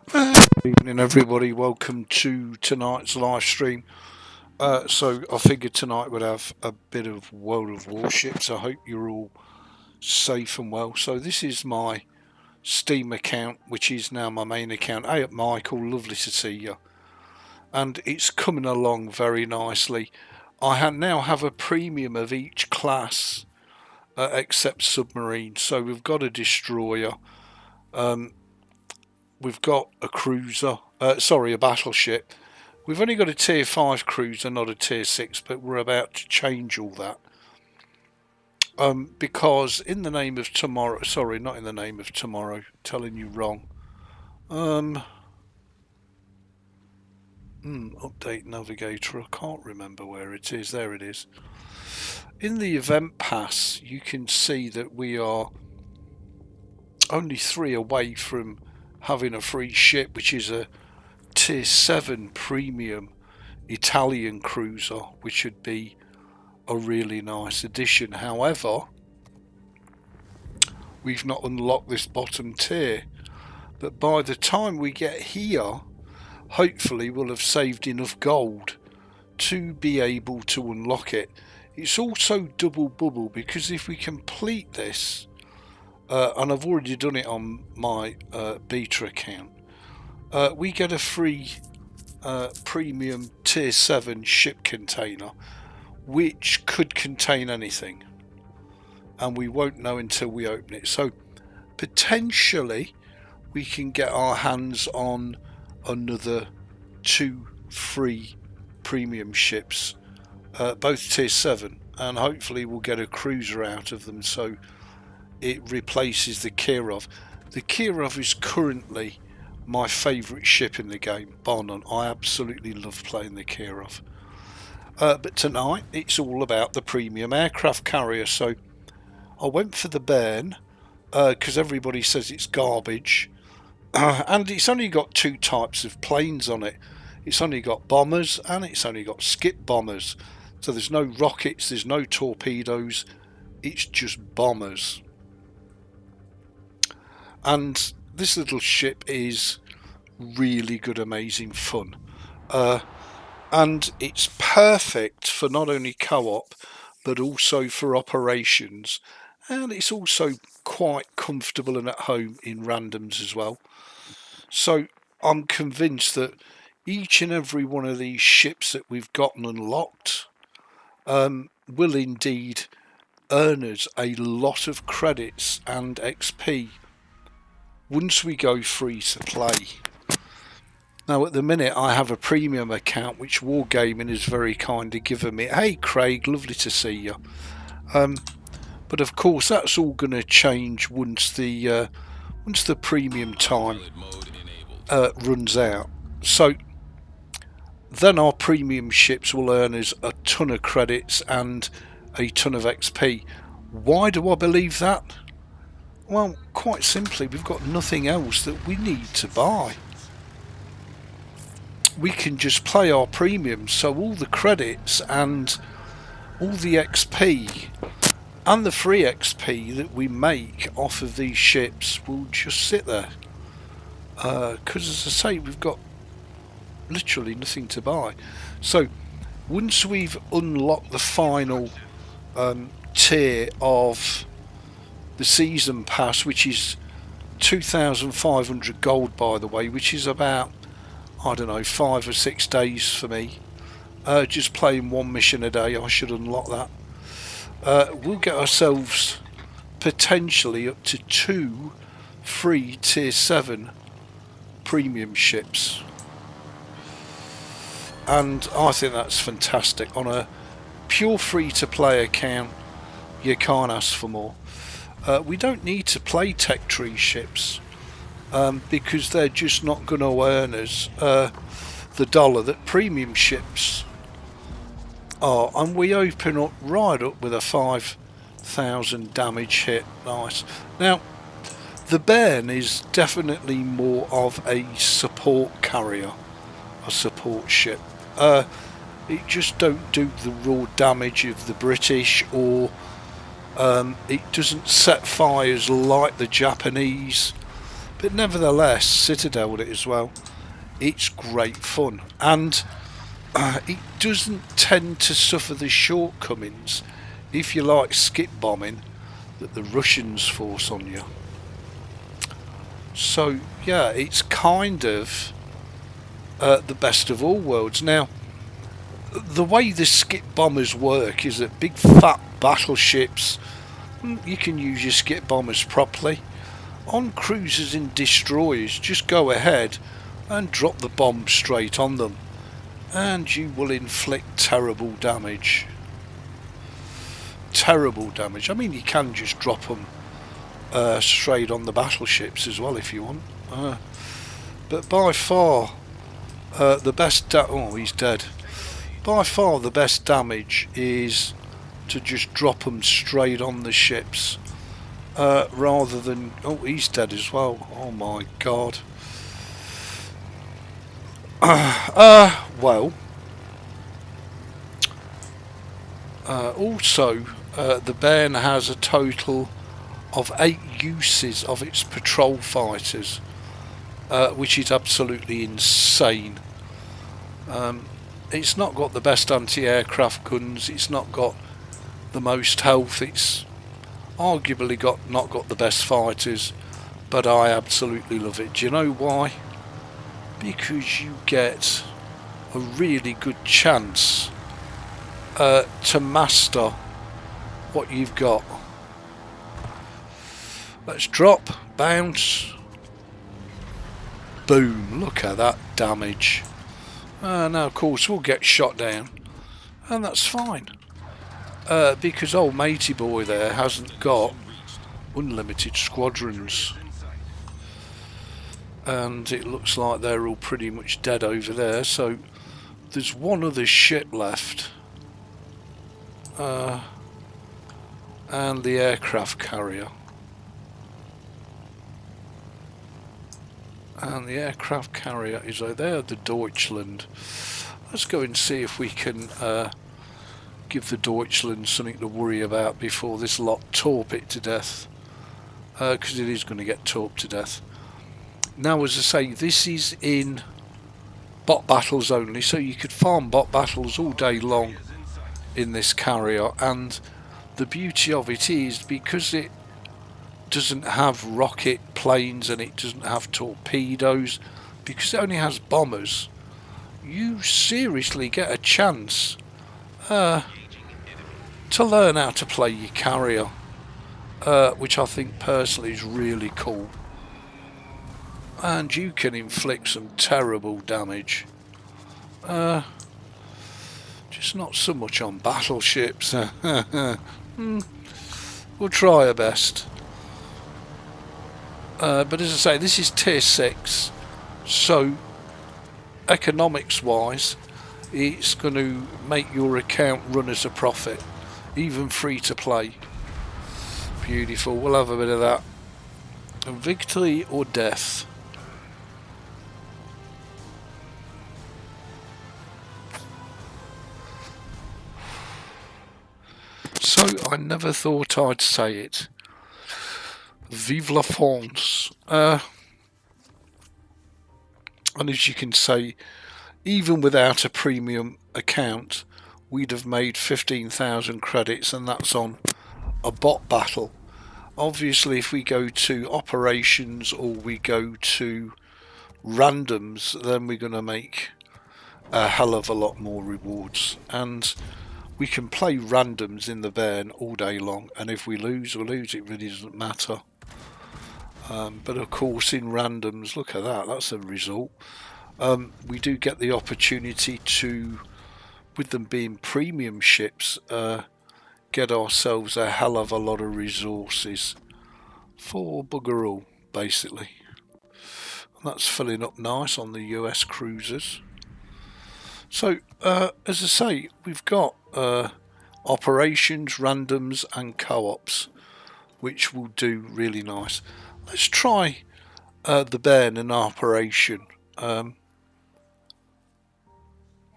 Good evening, everybody. Welcome to tonight's live stream. So I figured tonight we'd have a bit of World of Warships. I hope you're all safe and well. So this is my Steam account, which is now my main account. Hey up, Michael, lovely to see you. And it's coming along very nicely. I now have a premium of each class except submarine. So we've got a destroyer. We've got a cruiser, a battleship. We've only got a tier 5 cruiser, not a tier 6, but we're about to change all that. Because in the name of tomorrow, sorry, not in the name of tomorrow, telling you wrong. Update navigator, I can't remember where it is, there it is. In the event pass, you can see that we are only 3 away from having a free ship, which is a tier 7 premium Italian cruiser, which would be a really nice addition. However, we've not unlocked this bottom tier, but by the time we get here, hopefully we'll have saved enough gold to be able to unlock it. It's also double bubble, because if we complete this, and I've already done it on my beta account, we get a free premium tier 7 ship container, which could contain anything, and we won't know until we open it. So potentially we can get our hands on another 2 free premium ships, both tier 7, and hopefully we'll get a cruiser out of them, so it replaces the Kirov. The Kirov is currently my favourite ship in the game, bar none. I absolutely love playing the Kirov. But tonight it's all about the premium aircraft carrier. So I went for the Bairn because everybody says it's garbage, and it's only got 2 types of planes on it. It's only got bombers and it's only got skip bombers. So there's no rockets, there's no torpedoes, it's just bombers. And this little ship is really good, amazing fun. And it's perfect for not only co-op, but also for operations. And it's also quite comfortable and at home in randoms as well. So I'm convinced that each and every one of these ships that we've gotten unlocked will indeed earn us a lot of credits and XP once we go free to play. Now at the minute I have a premium account which Wargaming has very kindly given me. Hey Craig, lovely to see you. But of course that's all going to change once the premium time runs out. So then our premium ships will earn us a ton of credits and a ton of XP. Why do I believe that? Well, quite simply, we've got nothing else that we need to buy. We can just play our premium, so all the credits and all the XP and the free XP that we make off of these ships will just sit there. Because as I say, we've got literally nothing to buy. So once we've unlocked the final tier of the season pass, which is 2,500 gold by the way, which is about, I don't know, 5 or 6 days for me, just playing 1 mission a day. I should unlock that. We'll get ourselves potentially up to 2 free tier 7 premium ships, and I think that's fantastic. On a pure free to play account, you can't ask for more. We don't need to play tech tree ships because they're just not going to earn us the dollar that premium ships are, and we open up right up with a 5,000 damage hit. Nice. Now the Bairn is definitely more of a support carrier, a support ship. It just don't do the raw damage of the British, or it doesn't set fires like the Japanese But nevertheless, Citadel'd it as well. It's great fun, and it doesn't tend to suffer the shortcomings, if you like, skip bombing that the Russians force on you. So yeah, it's kind of the best of all worlds. Now, the way the skip bombers work is that big fat battleships, you can use your skip bombers properly. On cruisers and destroyers, just go ahead and drop the bomb straight on them, and you will inflict terrible damage. Terrible damage. I mean, you can just drop them straight on the battleships as well if you want. But by far the best oh, he's dead. By far the best damage is to just drop them straight on the ships, rather than... oh, he's dead as well. Oh my god. Well, also the Bairn has a total of 8 uses of its patrol fighters, which is absolutely insane. It's not got the best anti-aircraft guns, it's not got the most health, it's arguably not got the best fighters, but I absolutely love it. Do you know why? Because you get a really good chance to master what you've got. Let's drop, bounce, boom, look at that damage. Now of course we'll get shot down, and that's fine, because old matey boy there hasn't got unlimited squadrons, and it looks like they're all pretty much dead over there. So there's one other ship left, and the aircraft carrier. And the aircraft carrier is over there, the Deutschland. Let's go and see if we can give the Deutschland something to worry about before this lot torp it to death, because it is going to get torped to death. Now, as I say, this is in bot battles only, so you could farm bot battles all day long in this carrier, and the beauty of it is, because it doesn't have rocket planes and it doesn't have torpedoes, because it only has bombers, you seriously get a chance to learn how to play your carrier, which I think personally is really cool, and you can inflict some terrible damage, just not so much on battleships. We'll try our best. But as I say, this is tier 6, so economics wise it's going to make your account run as a profit, even free to play. Beautiful, we'll have a bit of that. Victory or death. So I never thought I'd say it. Vive la France. And as you can say, even without a premium account, we'd have made 15,000 credits, and that's on a bot battle. Obviously, if we go to operations or we go to randoms, then we're going to make a hell of a lot more rewards. And we can play randoms in the Bairn all day long, and if we lose, we lose, it really doesn't matter. But of course in randoms, look at that, that's a result. We do get the opportunity to, with them being premium ships, get ourselves a hell of a lot of resources for bugger all, basically. And that's filling up nice on the US cruisers. So as I say, we've got operations, randoms and co-ops, which will do really nice. Let's try the Bairn in operation, and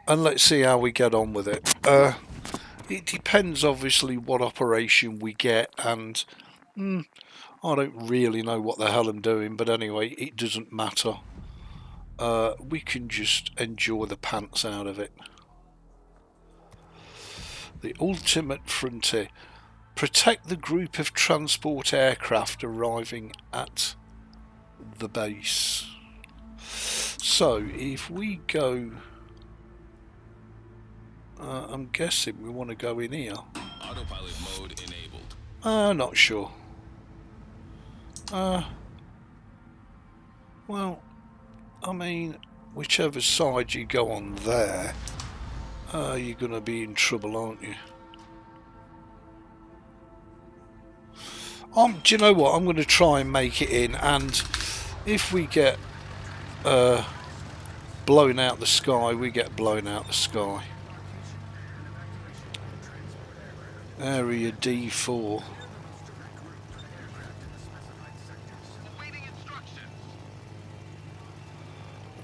let's see how we get on with it. It depends obviously what operation we get, and I don't really know what the hell I'm doing, but anyway, it doesn't matter. We can just enjoy the pants out of it. The ultimate frontier. Protect the group of transport aircraft arriving at the base. So if we go, I'm guessing we want to go in here. Autopilot mode enabled. Not sure. Well, I mean, whichever side you go on there, you're going to be in trouble, aren't you? Do you know what? I'm going to try and make it in, and if we get blown out the sky, we get blown out the sky. Area D4.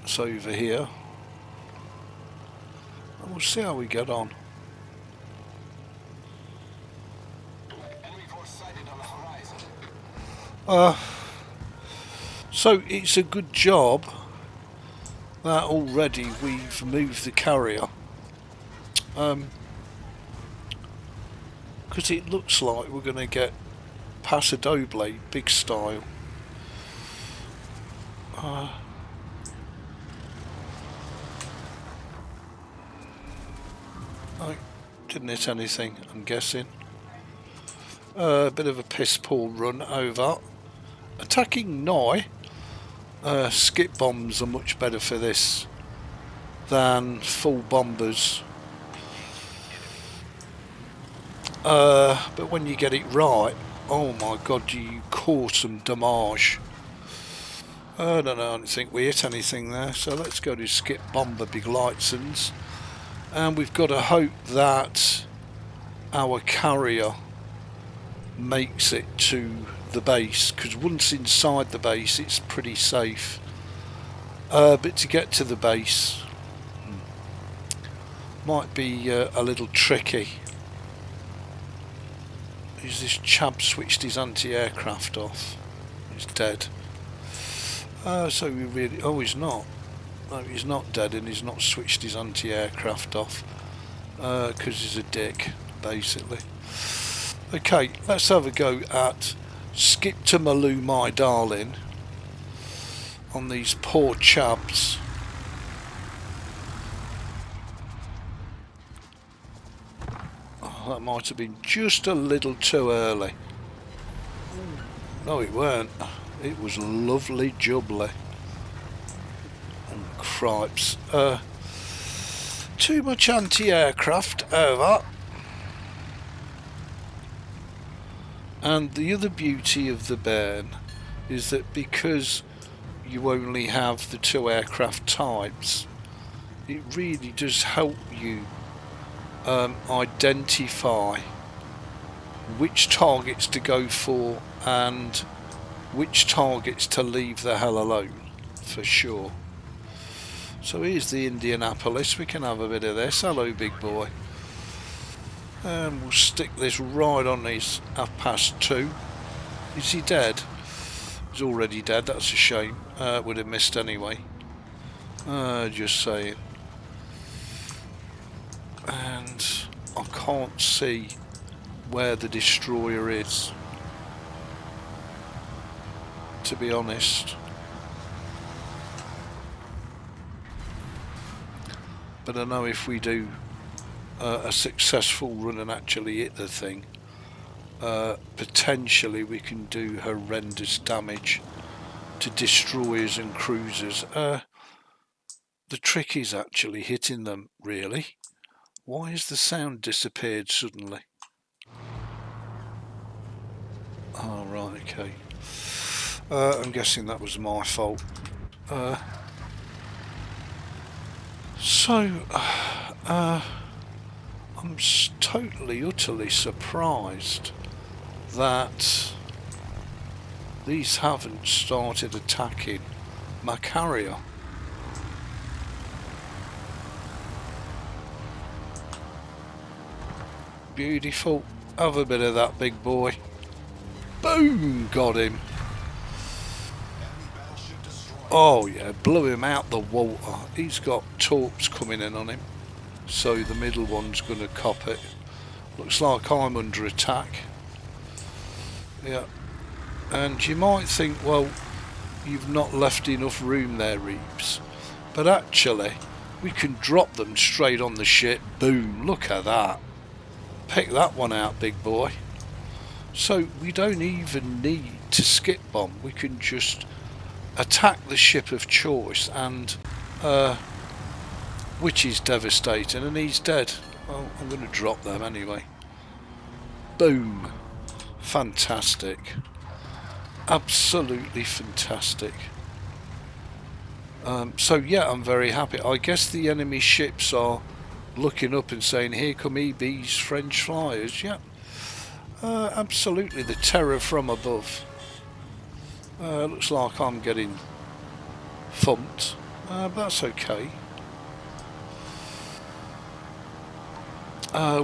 It's over here. And we'll see how we get on. So it's a good job that already we've moved the carrier, because it looks like we're going to get Paso Doble big style. I didn't hit anything, I'm guessing. A bit of a piss poor run over. Attacking Noi. Skip bombs are much better for this than full bombers. But when you get it right, oh my god, you cause some damage. I don't think we hit anything there, so let's go to skip bomber big lightsons. And we've got to hope that our carrier makes it to the base, because once inside the base it's pretty safe, but to get to the base might be a little tricky. Is this chap switched his anti-aircraft off? He's dead. So we really... oh, he's not. No, he's not dead, and he's not switched his anti-aircraft off because he's a dick, basically. Okay, let's have a go at Skip to Maloo, my darling, on these poor chabs. Oh, that might have been just a little too early. No, it weren't. It was lovely jubbly. And cripes. Too much anti-aircraft, over. And the other beauty of the Bairn is that because you only have the two aircraft types, it really does help you identify which targets to go for and which targets to leave the hell alone, for sure. So here's the Indianapolis. We can have a bit of this. Hello, big boy. And we'll stick this right on his 2:30. Is he dead? He's already dead, that's a shame. Would have missed anyway. Just saying. And I can't see where the destroyer is, to be honest. But I know if we do a successful run and actually hit the thing, potentially we can do horrendous damage to destroyers and cruisers. The trick is actually hitting them, really. Why has the sound disappeared suddenly? Oh, right, okay. I'm guessing that was my fault. I'm totally, utterly surprised that these haven't started attacking my carrier. Beautiful. Have a bit of that, big boy. Boom! Got him. Oh yeah, blew him out the water. He's got torps coming in on him, so the middle one's going to cop it. Looks like I'm under attack. Yeah, and you might think, well, you've not left enough room there, Reeves, but actually we can drop them straight on the ship. Boom, look at that. Pick that one out, big boy. So we don't even need to skip bomb. We can just attack the ship of choice, and which is devastating, and he's dead. Well, I'm going to drop them anyway. Boom. Fantastic. Absolutely fantastic. So yeah, I'm very happy. I guess the enemy ships are looking up and saying, here come Ebeez French flyers. Yeah, absolutely, the terror from above. Looks like I'm getting thumped, but that's okay.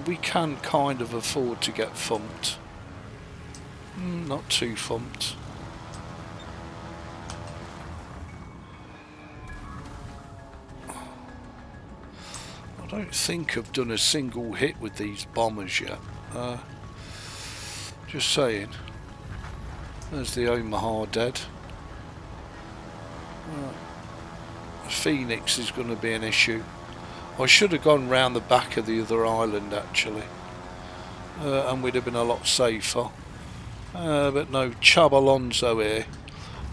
We can kind of afford to get thumped. Not too thumped. I don't think I've done a single hit with these bombers yet. Just saying. There's the Omaha dead. Phoenix is going to be an issue. I should have gone round the back of the other island actually, and we'd have been a lot safer. But no, Chub Alonso here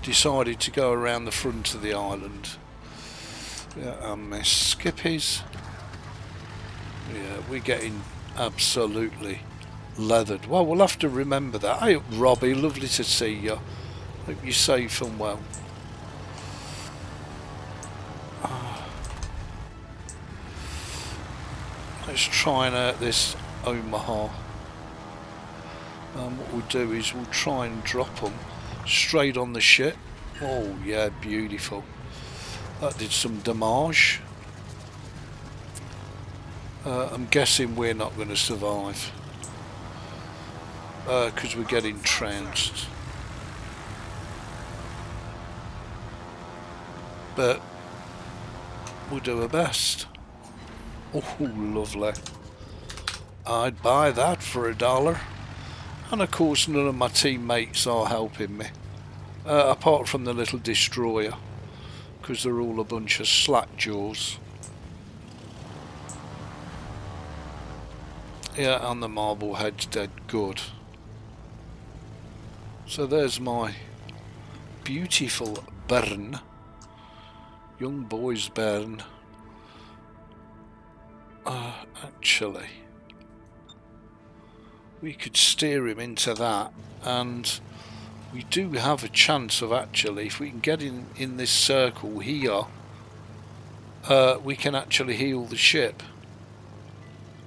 decided to go around the front of the island. Yeah, I miss Skippies. Yeah, we're getting absolutely leathered. Well, we'll have to remember that. Hey, Robbie, lovely to see you. Hope you're safe and well. Let's try and hurt this Omaha. What we'll do is we'll try and drop them straight on the ship. Oh yeah, beautiful. That did some damage. I'm guessing we're not going to survive because we're getting trounced. But we'll do our best. Oh, lovely. I'd buy that for $1. And of course none of my teammates are helping me, apart from the little destroyer, because they're all a bunch of slackjaws. Yeah, and the Marblehead's dead. Good. So there's my beautiful Bern. Young boy's Bern. Actually, we could steer him into that, and we do have a chance of actually, if we can get in this circle here, we can actually heal the ship.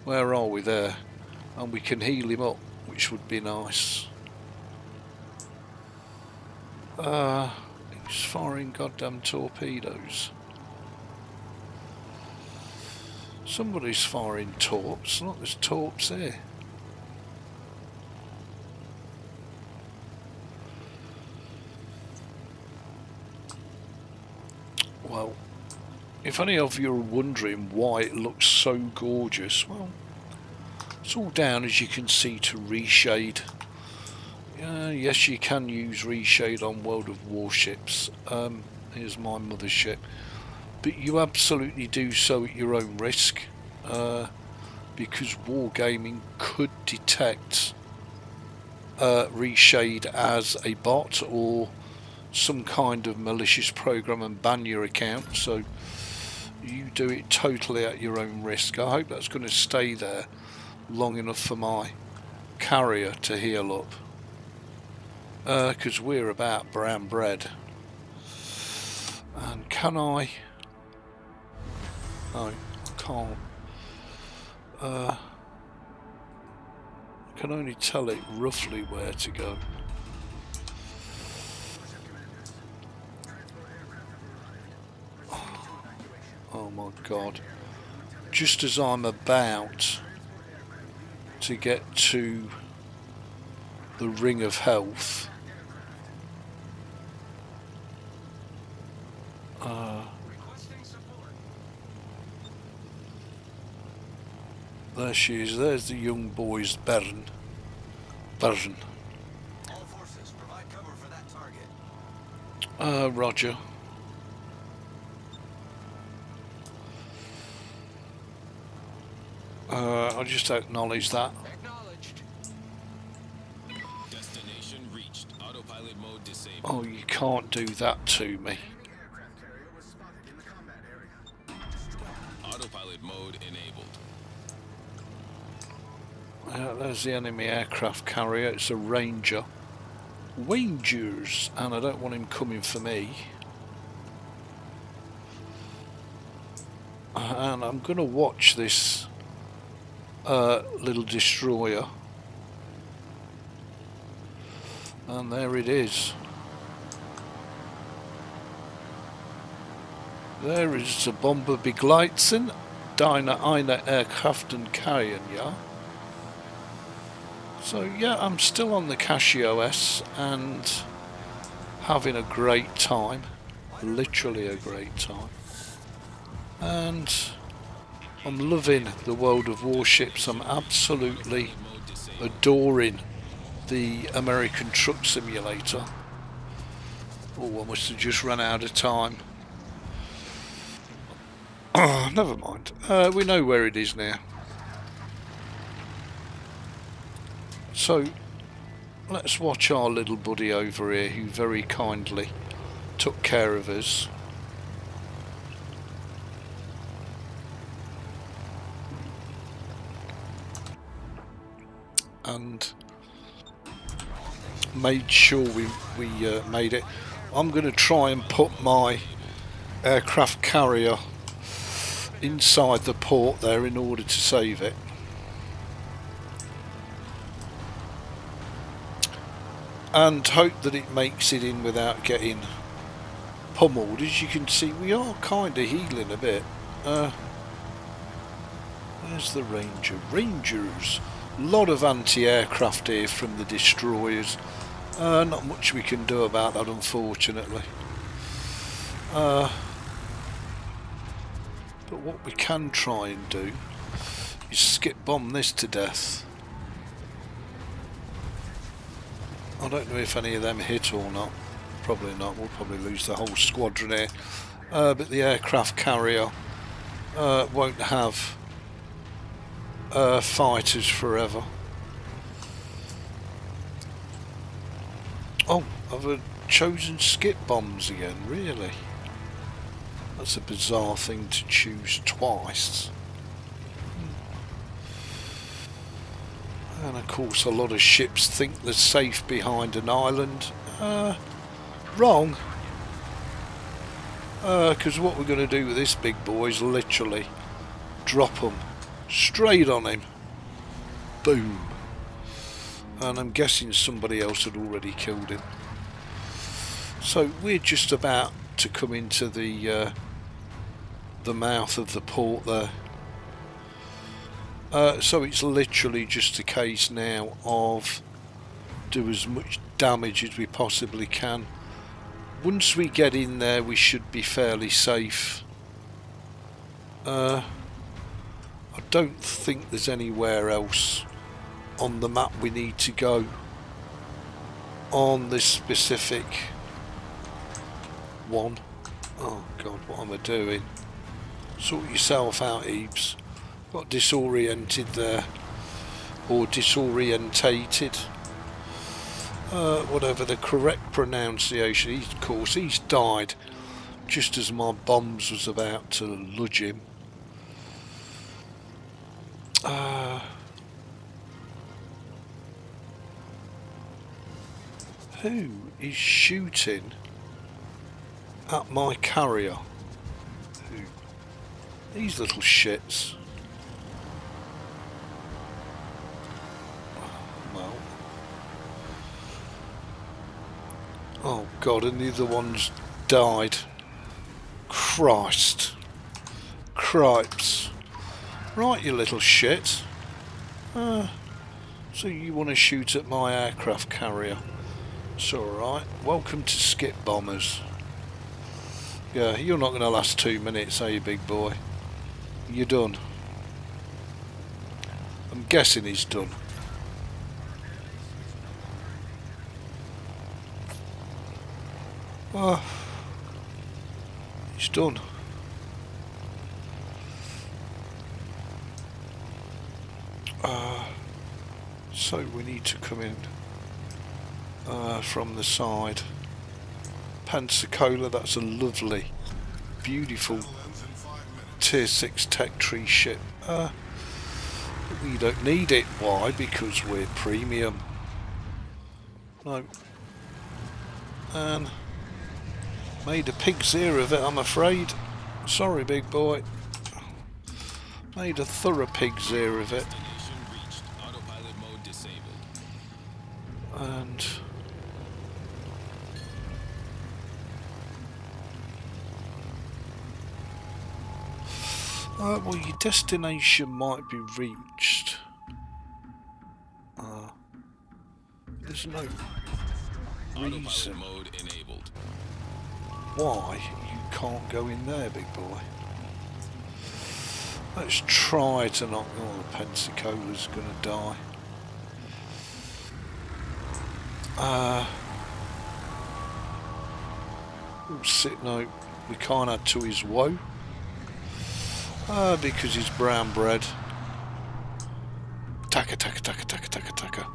Where are we there? And we can heal him up, which would be nice. He's firing goddamn torpedoes. Somebody's firing torps. Look, there's torps here. Well, if any of you are wondering why it looks so gorgeous, well, it's all down, as you can see, to reshade. Yes, you can use reshade on World of WarShips. Here's my mothership. But you absolutely do so at your own risk, because Wargaming could detect reshade as a bot or some kind of malicious program and ban your account. So you do it totally at your own risk. I hope that's going to stay there long enough for my carrier to heal up, because we're about brown bread. And can I? No, I can't. I can only tell it roughly where to go. Oh my god. Just as I'm about to get to the ring of health. There she is. There's the young boy's Bern. All forces provide cover for that target. Roger. I'll just acknowledge that. Acknowledged. Destination reached. Autopilot mode disabled. Oh, you can't do that to me. Autopilot mode enabled. There's the enemy aircraft carrier. It's a Ranger. Rangers, and I don't want him coming for me. And I'm going to watch this little destroyer. And there it is. There is a Bomber begleiten, deine eine Airkraften carrier, ja. So yeah, I'm still on the CachyOS and having a great time, literally a great time. And I'm loving the world of warships. I'm absolutely adoring the American Truck Simulator. Oh, I must have just run out of time. Oh, never mind. We know where it is now. So, let's watch our little buddy over here who very kindly took care of us. And made sure we made it. I'm going to try and put my aircraft carrier inside the port there in order to save it. And hope that it makes it in without getting pummeled. As you can see, we are kind of healing a bit. There's the Ranger. Rangers. A lot of anti-aircraft here from the destroyers. Not much we can do about that, unfortunately. But what we can try and do is skip bomb this to death. I don't know if any of them hit or not. Probably not. We'll probably lose the whole squadron here. But the aircraft carrier won't have fighters forever. Oh, I've chosen skip bombs again. Really? That's a bizarre thing to choose twice. And of course a lot of ships think they're safe behind an island. Wrong. Because what we're going to do with this big boy is literally drop them straight on him. Boom. And I'm guessing somebody else had already killed him. So we're just about to come into the mouth of the port there. So it's literally just a case now of do as much damage as we possibly can. Once we get in there, we should be fairly safe. I don't think there's anywhere else on the map we need to go on this specific one. Oh God, what am I doing? Sort yourself out, Ebeez. Got disoriented there, or disorientated, whatever the correct pronunciation. Of course, he's died just as my bombs was about to ludge him. Who is shooting at my carrier? Who? These little shits. Well. Oh God, and the other one's died. Christ. Cripes. Right, you little shit. So you want to shoot at my aircraft carrier? It's alright. Welcome to Skip Bombers. Yeah, you're not going to last 2 minutes, are you, big boy? You're done. I'm guessing he's done. Oh, he's done. So we need to come in from the side. Pensacola, that's a lovely, beautiful tier 6 tech tree ship. We don't need it. Why? Because we're premium. No. And made a pig's ear of it, I'm afraid. Sorry, big boy. Made a thorough pig's ear of it. And well, your destination might be reached. There's no reason why you can't go in there, big boy. Let's try to knock. Oh, the Pensacola's gonna die. No, we can't add to his woe. Because he's brown bread. Taka, taka, taka, taka, taka, taka.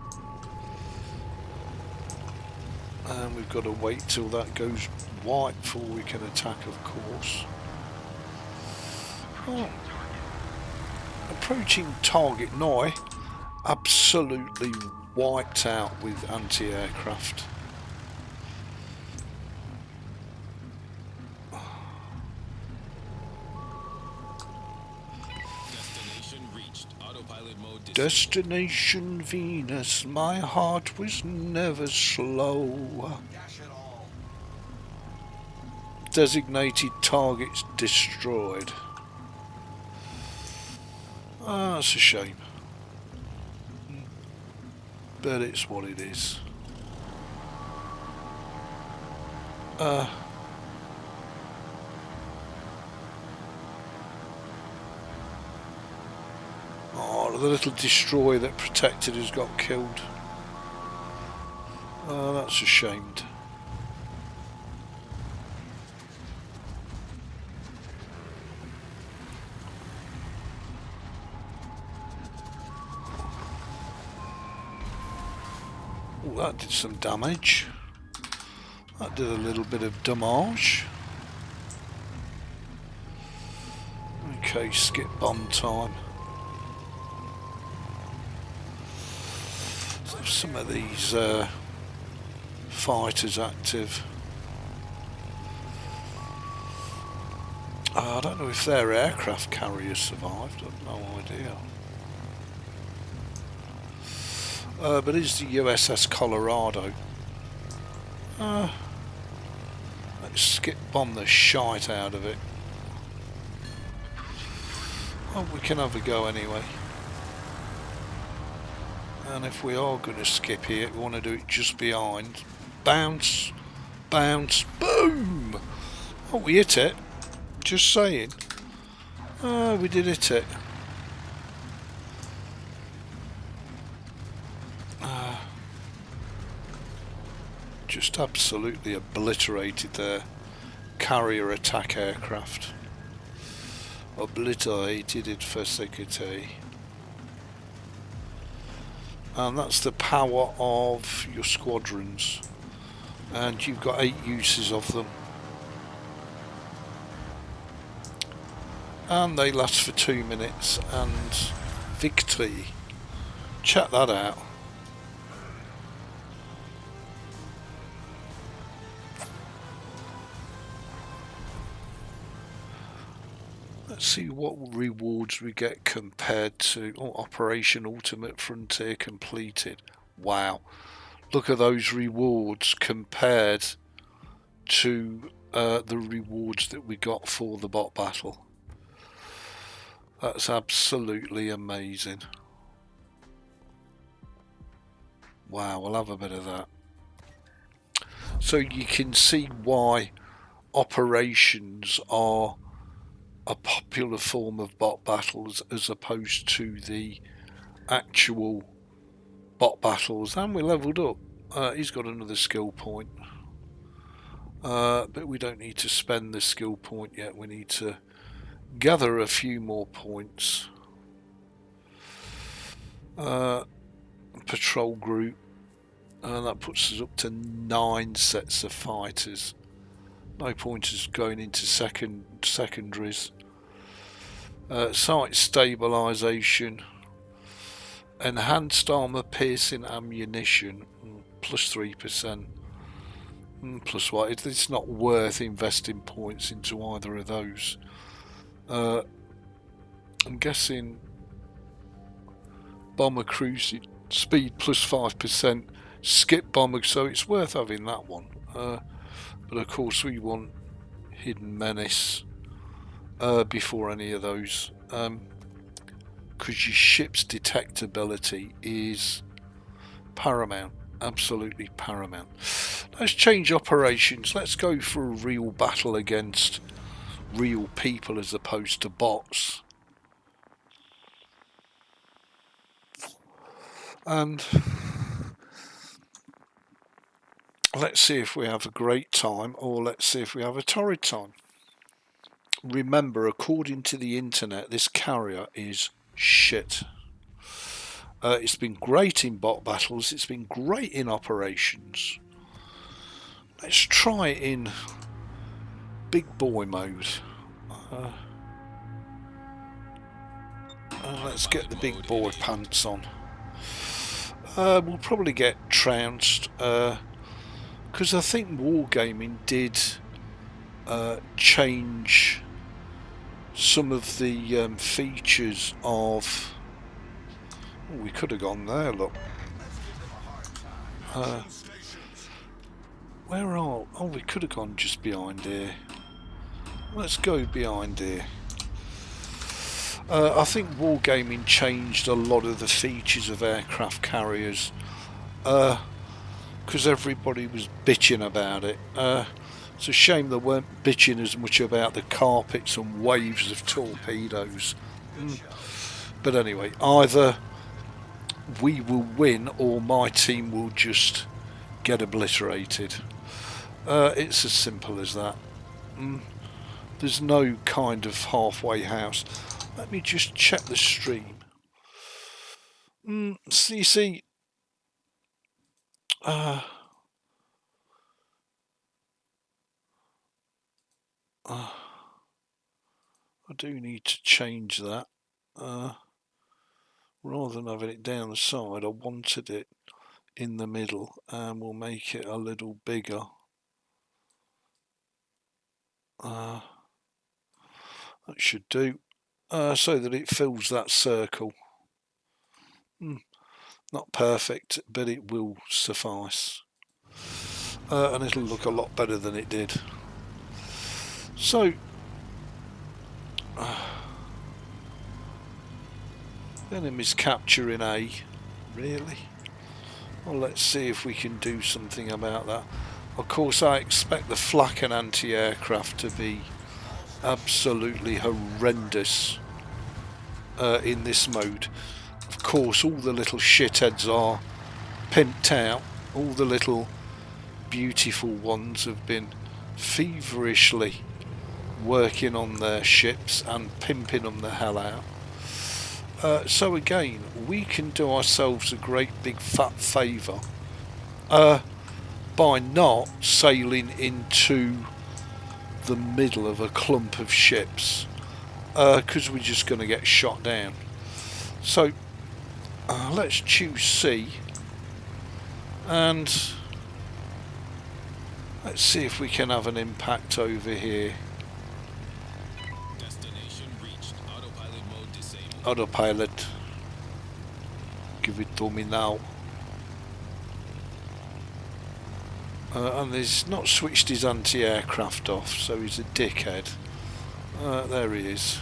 And we've got to wait till that goes white before we can attack, of course. Oh. Approaching target now. Absolutely wiped out with anti-aircraft. Destination Venus, my heart was never slow. Designated targets destroyed. That's a shame. But it's what it is. Oh, the little destroyer that protected us got killed. That's a shame. Oh, that did some damage. That did a little bit of damage. Okay, skip bomb time. So some of these fighters active. I don't know if their aircraft carriers survived. I've no idea. But it's the USS Colorado. Let's skip bomb the shite out of it. Oh, we can have a go anyway. And if we are going to skip here, we want to do it just behind. Bounce, bounce, boom! Oh, we hit it. Just saying. Oh, we did hit it. Just absolutely obliterated their carrier attack aircraft. Obliterated it for security. And that's the power of your squadrons. And you've got 8 uses of them. And they last for 2 minutes. And victory. Check that out. Let's see what rewards we get compared to Operation Ultimate Frontier completed. Wow, look at those rewards compared to the rewards that we got for the bot battle. That's absolutely amazing. Wow, we'll have a bit of that. So you can see why operations are a popular form of bot battles as opposed to the actual bot battles. And we leveled up. He's got another skill point. But we don't need to spend the skill point yet. We need to gather a few more points. Patrol group. That puts us up to 9 sets of fighters. No pointers going into secondaries. Site stabilisation. Enhanced armour piercing ammunition. Plus 3%. Plus what? It's not worth investing points into either of those. I'm guessing bomber cruising speed plus 5%. Skip bomber, so it's worth having that one. But of course we want hidden menace before any of those, because your ship's detectability is paramount, absolutely paramount. Let's change operations. Let's go for a real battle against real people as opposed to bots. And let's see if we have a great time, or let's see if we have a torrid time. Remember, according to the internet, this carrier is shit. It's been great in bot battles, it's been great in operations. Let's try it in big boy mode. Let's get the big boy pants on. We'll probably get trounced, because I think Wargaming did change some of the features of... Oh, we could have gone there, look. Where are... Oh, we could have gone just behind here. Let's go behind here. I think Wargaming changed a lot of the features of aircraft carriers, because everybody was bitching about it. It's a shame they weren't bitching as much about the carpets and waves of torpedoes. But anyway, either we will win or my team will just get obliterated. It's as simple as that. There's no kind of halfway house. Let me just check the stream. See, I do need to change that. Rather than having it down the side, I wanted it in the middle, and we'll make it a little bigger. That should do. So that it fills that circle. Not perfect, but it will suffice. And it'll look a lot better than it did. So, the enemy's capturing A. Really? Well, let's see if we can do something about that. Of course, I expect the flak and anti-aircraft to be absolutely horrendous in this mode. Of course, all the little shitheads are pimped out. All the little beautiful ones have been feverishly working on their ships and pimping them the hell out. So again, we can do ourselves a great big fat favour by not sailing into the middle of a clump of ships, because we're just going to get shot down. So let's choose C, and let's see if we can have an impact over here. Destination reached. Autopilot mode disabled. Autopilot, give it to me now. And he's not switched his anti-aircraft off, so he's a dickhead. There he is.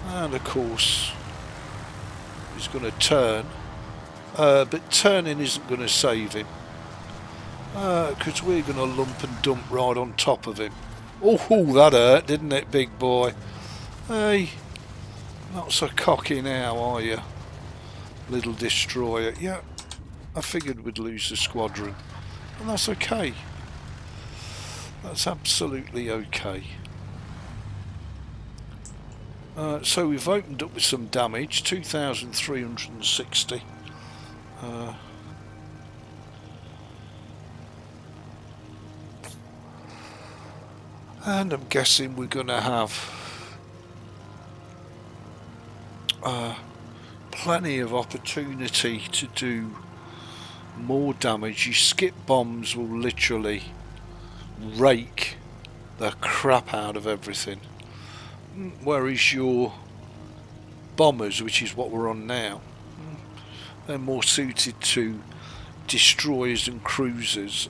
And of course, he's going to turn but turning isn't going to save him, because we're going to lump and dump right on top of him. Oh, that hurt, didn't it, big boy? Hey, not so cocky now, are you, little destroyer? Yeah, I figured we'd lose the squadron, and that's okay. That's absolutely okay. So we've opened up with some damage, 2,360. And I'm guessing we're going to have plenty of opportunity to do more damage. Your skip bombs will literally rake the crap out of everything, whereas your bombers, which is what we're on now, they're more suited to destroyers and cruisers,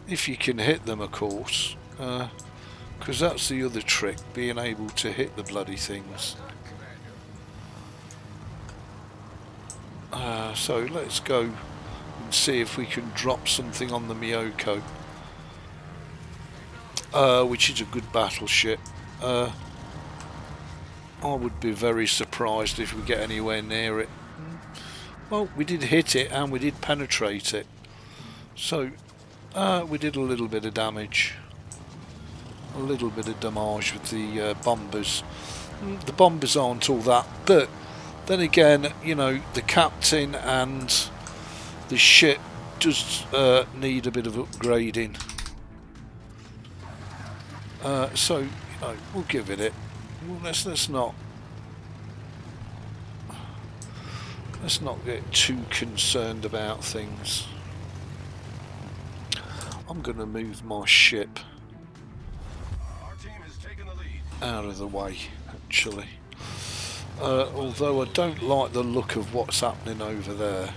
if you can hit them, of course, because that's the other trick, being able to hit the bloody things. So let's go and see if we can drop something on the Miyoko, which is a good battleship. I would be very surprised if we get anywhere near it. Well, we did hit it and we did penetrate it, so we did a little bit of damage, a little bit of damage with the bombers. The bombers aren't all that, but then again, you know, the captain and the ship does need a bit of upgrading. So, you know, we'll give it. Let's not get too concerned about things. I'm going to move my ship out of the way, actually. Although I don't like the look of what's happening over there.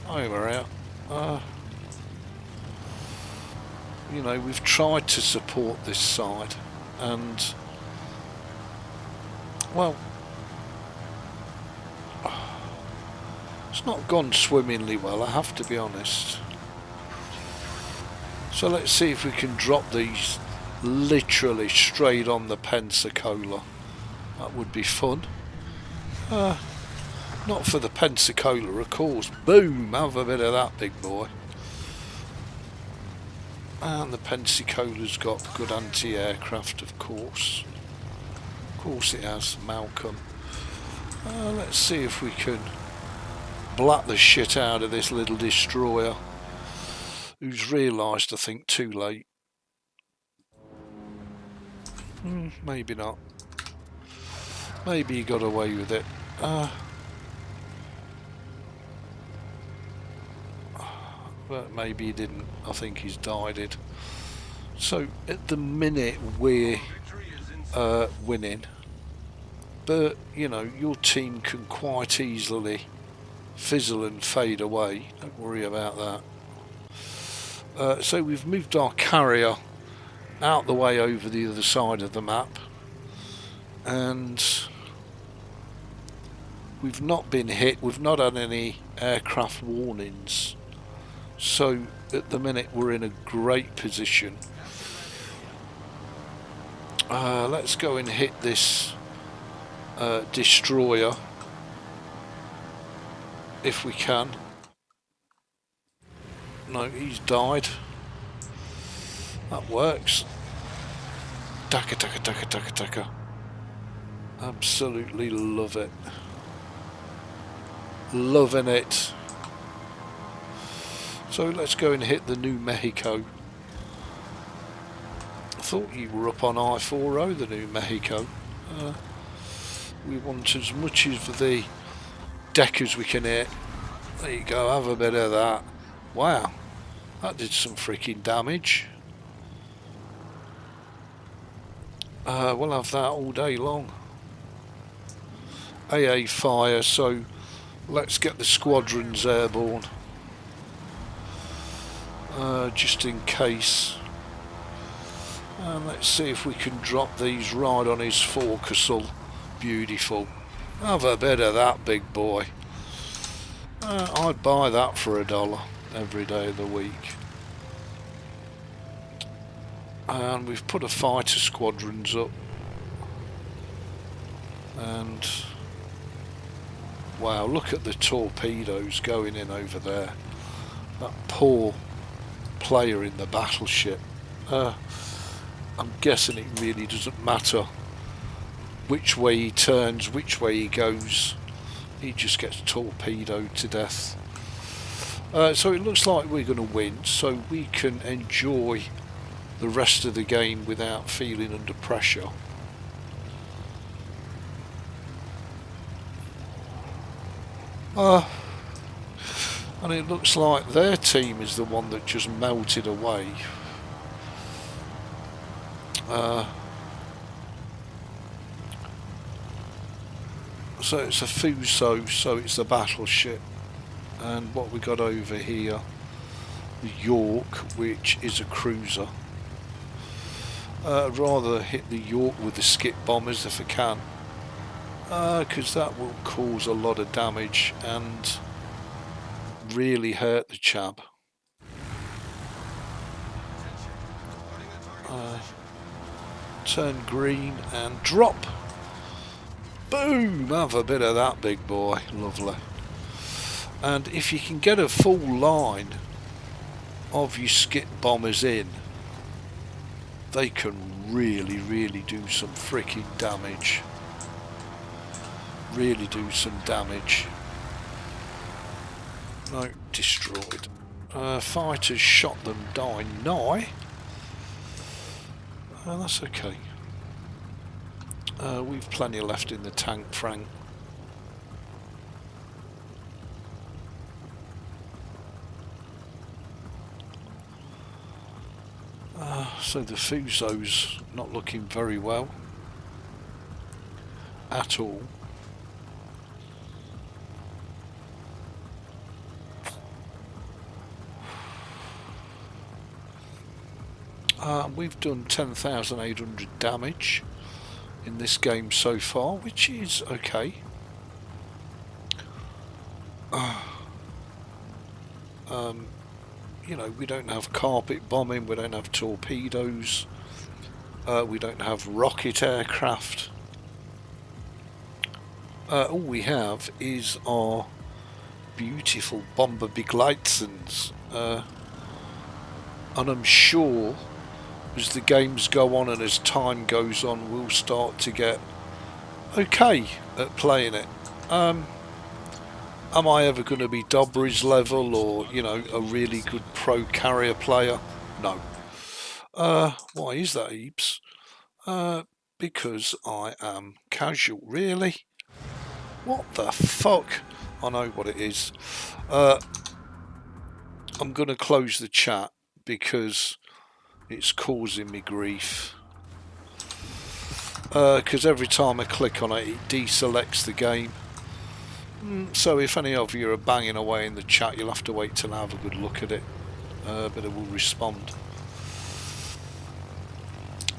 Oh, we're out. You know, we've tried to support this side, and well, it's not gone swimmingly well, I have to be honest. So let's see if we can drop these literally straight on the Pensacola. That would be fun. Not for the Pensacola, of course. Boom! Have a bit of that, big boy. And the Pensacola's got good anti-aircraft, of course. Of course it has, Malcolm. Let's see if we can black the shit out of this little destroyer, who's realised, I think, too late. Maybe not. Maybe he got away with it. But maybe he didn't. I think he's died it. So at the minute we're winning, but you know, your team can quite easily fizzle and fade away. Don't worry about that. So we've moved our carrier out the way over the other side of the map, and we've not been hit. We've not had any aircraft warnings. So at the minute we're in a great position. Let's go and hit this destroyer if we can. No, he's died. That works. Taka taka taka taka taka. Absolutely love it. Loving it. So let's go and hit the New Mexico. I thought you were up on I-40, the New Mexico. We want as much of the deck as we can hit. There you go, have a bit of that. Wow, that did some freaking damage. We'll have that all day long. AA fire, so let's get the squadrons airborne. Just in case. And let's see if we can drop these right on his forecastle. Beautiful. Have a bit of that, big boy. I'd buy that for $1 every day of the week. And we've put a fighter squadrons up. And wow, look at the torpedoes going in over there. That poor player in the battleship. I'm guessing it really doesn't matter which way he turns, which way he goes. He just gets torpedoed to death. So it looks like we're going to win, so we can enjoy the rest of the game without feeling under pressure. And it looks like their team is the one that just melted away. So it's a Fuso, so it's a battleship. And what we got over here, the York, which is a cruiser. I'd rather hit the York with the skip bombers if I can, because that will cause a lot of damage and really hurt the chap. Turn green and drop. Boom! Have a bit of that, big boy. Lovely. And if you can get a full line of your skip bombers in, they can really do some freaking damage. Really do some damage. No, destroyed. Fighters shot them down nigh. That's okay. We've plenty left in the tank, Frank. So the Fuso's not looking very well at all. We've done 10,800 damage in this game so far, which is okay. You know, we don't have carpet bombing, we don't have torpedoes, we don't have rocket aircraft. All we have is our beautiful bomber Begleitens, and I'm sure as the games go on and as time goes on, we'll start to get okay at playing it. Am I ever going to be Dobry's level or, you know, a really good pro carrier player? No. Why is that, Ebeez? Because I am casual. Really? What the fuck? I know what it is. I'm going to close the chat because it's causing me grief. Because every time I click on it, it deselects the game. So if any of you are banging away in the chat, you'll have to wait till I have a good look at it, but it will respond.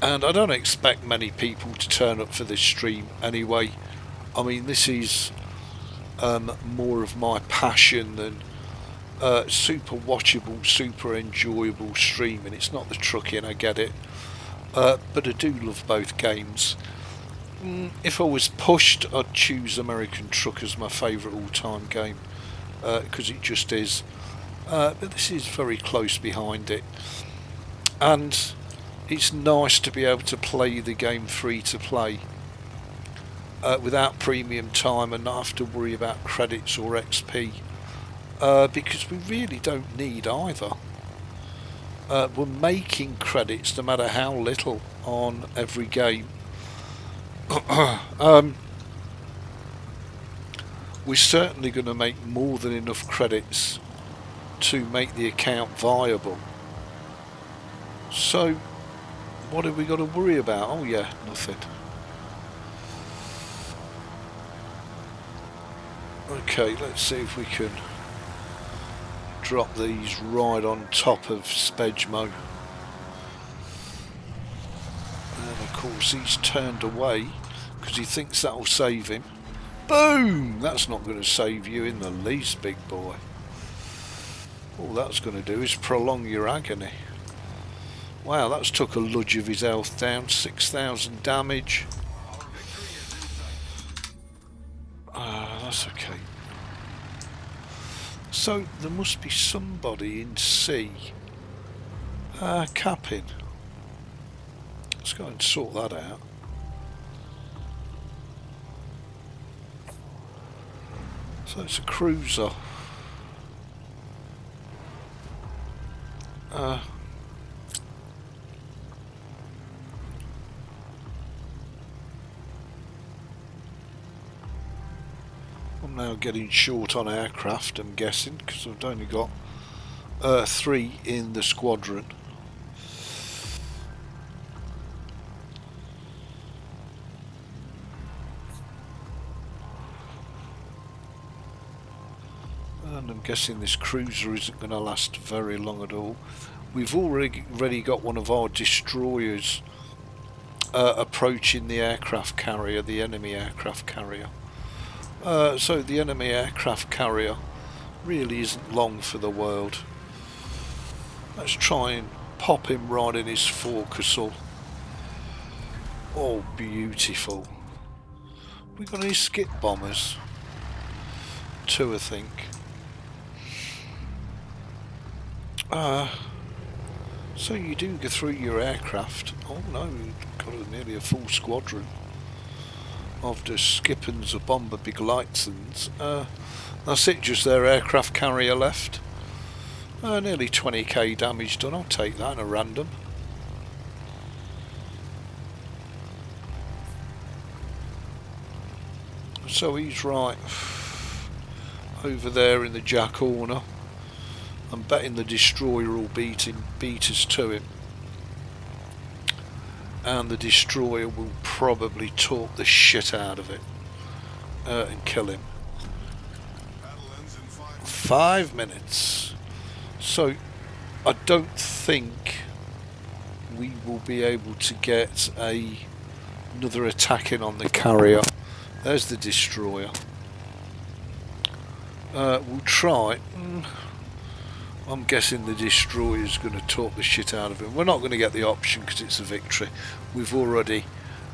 And I don't expect many people to turn up for this stream anyway. I mean, this is more of my passion than super watchable, super enjoyable stream, and it's not the trucking, I get it, but I do love both games. If I was pushed, I'd choose American Truck as my favourite all-time game, because it just is, but this is very close behind it, and it's nice to be able to play the game free to play without premium time and not have to worry about credits or XP, because we really don't need either. We're making credits no matter how little on every game. We're certainly going to make more than enough credits to make the account viable. So what have we got to worry about? Oh yeah, nothing. Okay, let's see if we can drop these right on top of Spejmo. And of course he's turned away because he thinks that will save him. Boom! That's not going to save you in the least, big boy. All that's going to do is prolong your agony. Wow, that's took a ludge of his health down. 6,000 damage. That's okay. So there must be somebody in C capping. Let's go and sort that out. So it's a cruiser. I'm now getting short on aircraft, I'm guessing, because I've only got 3 in the squadron. And I'm guessing this cruiser isn't going to last very long at all. We've already got one of our destroyers approaching the aircraft carrier, the enemy aircraft carrier. So the enemy aircraft carrier really isn't long for the world. Let's try and pop him right in his forecastle. Oh, beautiful. We got any skip bombers? 2, I think. So you do go through your aircraft. Oh no, you've got nearly a full squadron of the Skippens, a bomber, big lightsons. That's it, just their aircraft carrier left. Nearly 20k damage done. I'll take that in a random. So he's right over there in the jack corner. I'm betting the destroyer will beat us to him. And the destroyer will probably talk the shit out of it and kill him. 5 minutes. So I don't think we will be able to get another attack in on the carrier. There's the destroyer. We'll try. I'm guessing the destroyer's going to talk the shit out of him. We're not going to get the option because it's a victory. We've already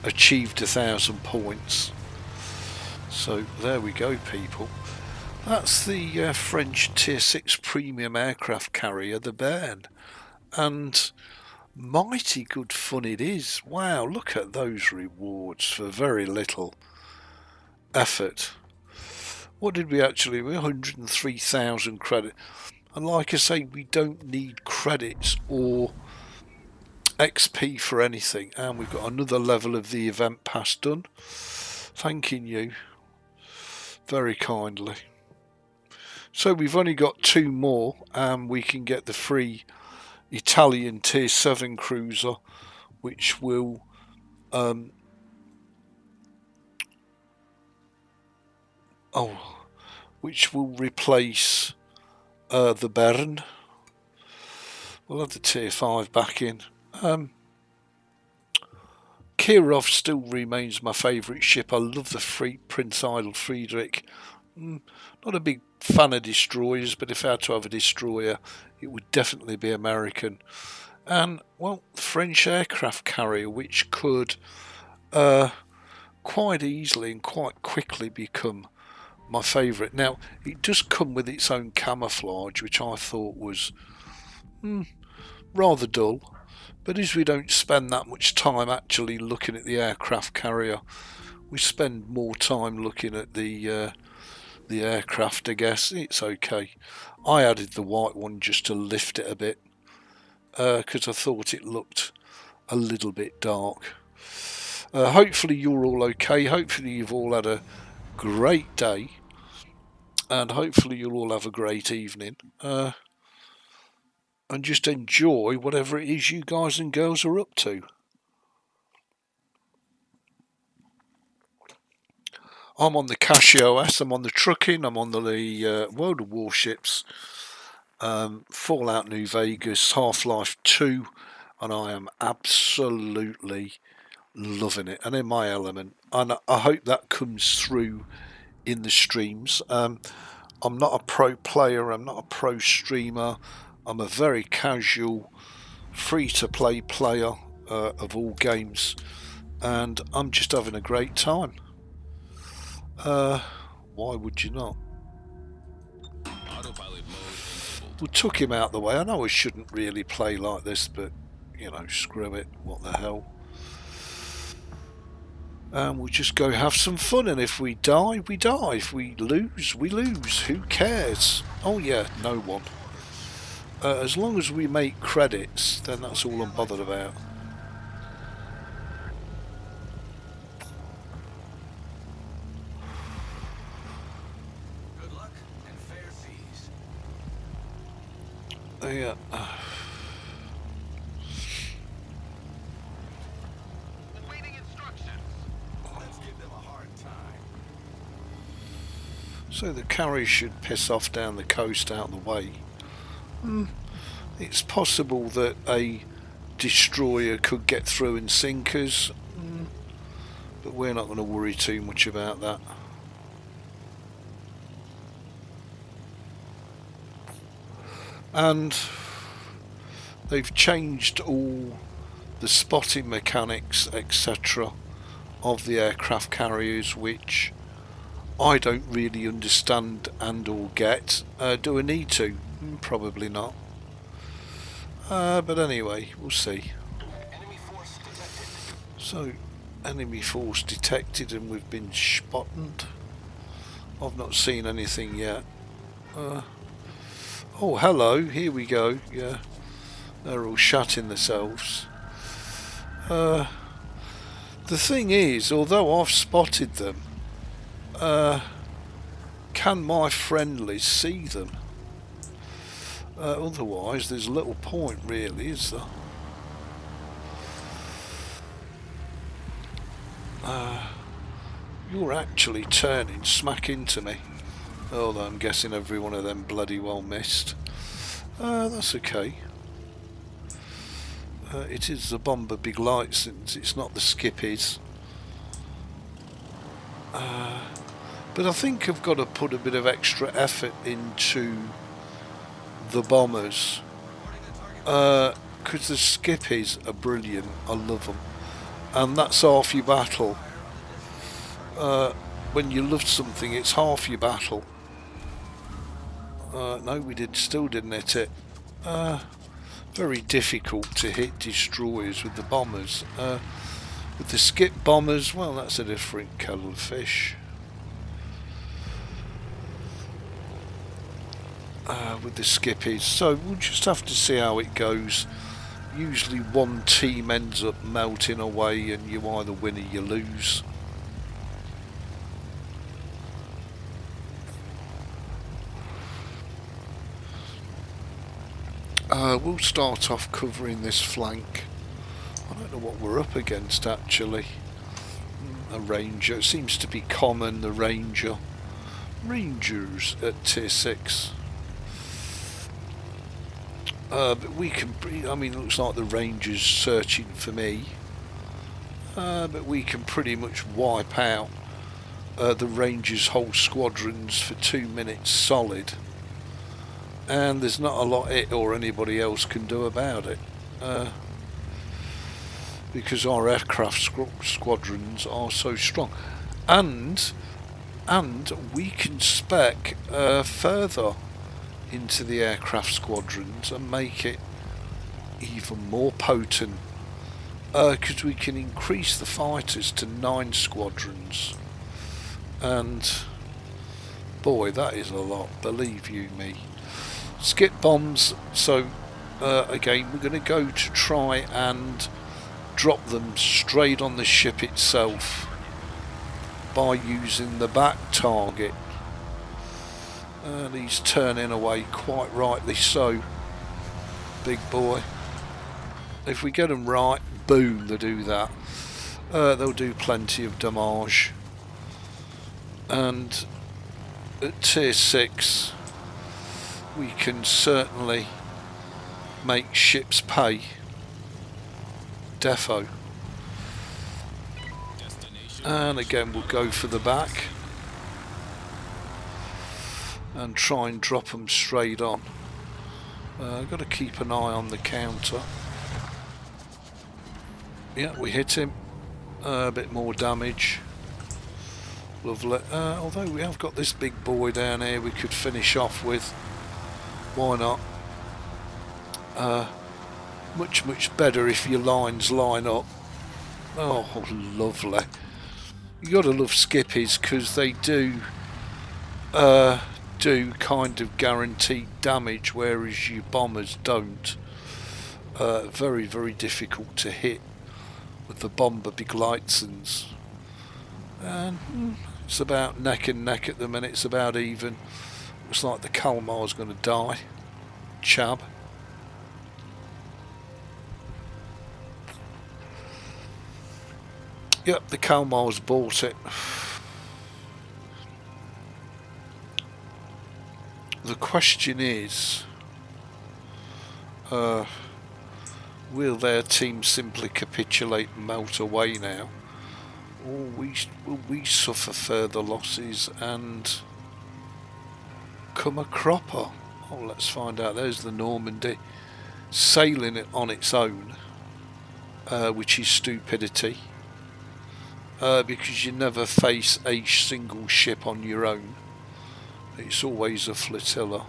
achieved 1,000 points. So there we go, people. That's the French Tier 6 premium aircraft carrier, the Bern. And mighty good fun it is. Wow, look at those rewards for very little effort. What did we actually... 103,000 credit. And like I say, we don't need credits or XP for anything. And we've got another level of the event pass done. Thanking you very kindly. So we've only got 2 more and we can get the free Italian Tier 7 cruiser, which will replace the Bern. We'll have the Tier 5 back in. Kirov still remains my favourite ship. I love the Prince Idle Friedrich. Not a big fan of destroyers, but if I had to have a destroyer, it would definitely be American. And, well, the French aircraft carrier, which could quite easily and quite quickly become my favourite. Now, it does come with its own camouflage, which I thought was rather dull. But as we don't spend that much time actually looking at the aircraft carrier, we spend more time looking at the aircraft, I guess. It's okay. I added the white one just to lift it a bit because I thought it looked a little bit dark. Hopefully you're all okay. Hopefully you've all had a great day, and hopefully you'll all have a great evening, and just enjoy whatever it is you guys and girls are up to. I'm on the CachyOS, I'm on the trucking, I'm on the World of Warships, Fallout New Vegas, Half-Life 2, and I am absolutely loving it and in my element, and I hope that comes through in the streams. I'm not a pro player, I'm not a pro streamer, I'm a very casual, free-to-play player of all games, and I'm just having a great time. Why would you not? Autopilot mode enabled. We took him out the way. I know I shouldn't really play like this, but, you know, screw it, what the hell. And we'll just go have some fun, and if we die, we die. If we lose, we lose. Who cares? Oh yeah, no one. As long as we make credits, then that's all I'm bothered about. Good luck and fair seas. Yeah. Awaiting instructions. Let's give them a hard time. So the carrier should piss off down the coast out of the way. It's possible that a destroyer could get through and sink us, but we're not going to worry too much about that. And they've changed all the spotting mechanics, etc., of the aircraft carriers, which I don't really understand and or get. Do I need to? Probably not. But anyway, we'll see. Enemy force detected. So, enemy force detected, and we've been spotted. I've not seen anything yet. Oh, hello, here we go. Yeah, they're all shutting themselves. The thing is, although I've spotted them, can my friendlies see them? Otherwise, there's little point, really, is there? You're actually turning smack into me. Although I'm guessing every one of them bloody well missed. That's okay. It is the bomber big light, since it's not the skippies. But I think I've got to put a bit of extra effort into the bombers, because the skippies are brilliant. I love them, and that's half your battle. When you love something, it's half your battle. No, we still didn't hit it. Very difficult to hit destroyers with the bombers. With the skip bombers, well, that's a different kettle of fish. With the skippies, so we'll just have to see how it goes. Usually one team ends up melting away, and you either win or you lose. We'll start off covering this flank. I don't know what we're up against actually. A Ranger, it seems to be common, the Ranger. Rangers at tier 6. But we can, I mean, it looks like the Ranger's searching for me. But we can pretty much wipe out the Ranger's whole squadrons for 2 minutes solid. And there's not a lot it or anybody else can do about it. Because our aircraft squadrons are so strong. And we can spec further into the aircraft squadrons and make it even more potent, because we can increase the fighters to 9 squadrons, and boy, that is a lot, believe you me. Skip bombs, so again we're going to go to try and drop them straight on the ship itself by using the back target. And he's turning away, quite rightly so, big boy. If we get them right, boom, they do that. They'll do plenty of damage. And at tier 6 we can certainly make ships pay. Defo. And again we'll go for the back. and try and drop them straight on. Got to keep an eye on the counter. Yeah, we hit him. A bit more damage. Lovely. Although we have got this big boy down here we could finish off with. Why not? Much better if your lines line up. Oh, lovely. You gotta love skippies because they do kind of guaranteed damage, whereas your bombers don't. Very, very difficult to hit with the bomber begleitens. And it's about neck and neck at the minute. It's about even. Looks like the Kalmar's going to die. Chab. Yep, the Kalmar's bought it. The question is, will their team simply capitulate and melt away now? Or will we suffer further losses and come a cropper? Oh, let's find out. There's the Normandy sailing it on its own, which is stupidity, because you never face a single ship on your own. It's always a flotilla.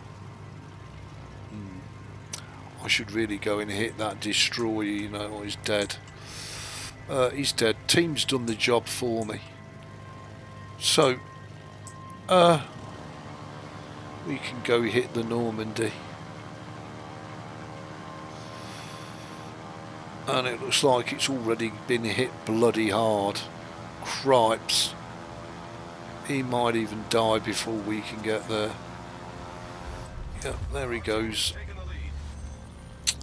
I should really go and hit that destroyer, you know, or he's dead. He's dead. Team's done the job for me. So, we can go hit the Normandy. And it looks like it's already been hit bloody hard. Cripes. He might even die before we can get there. Yep, there he goes.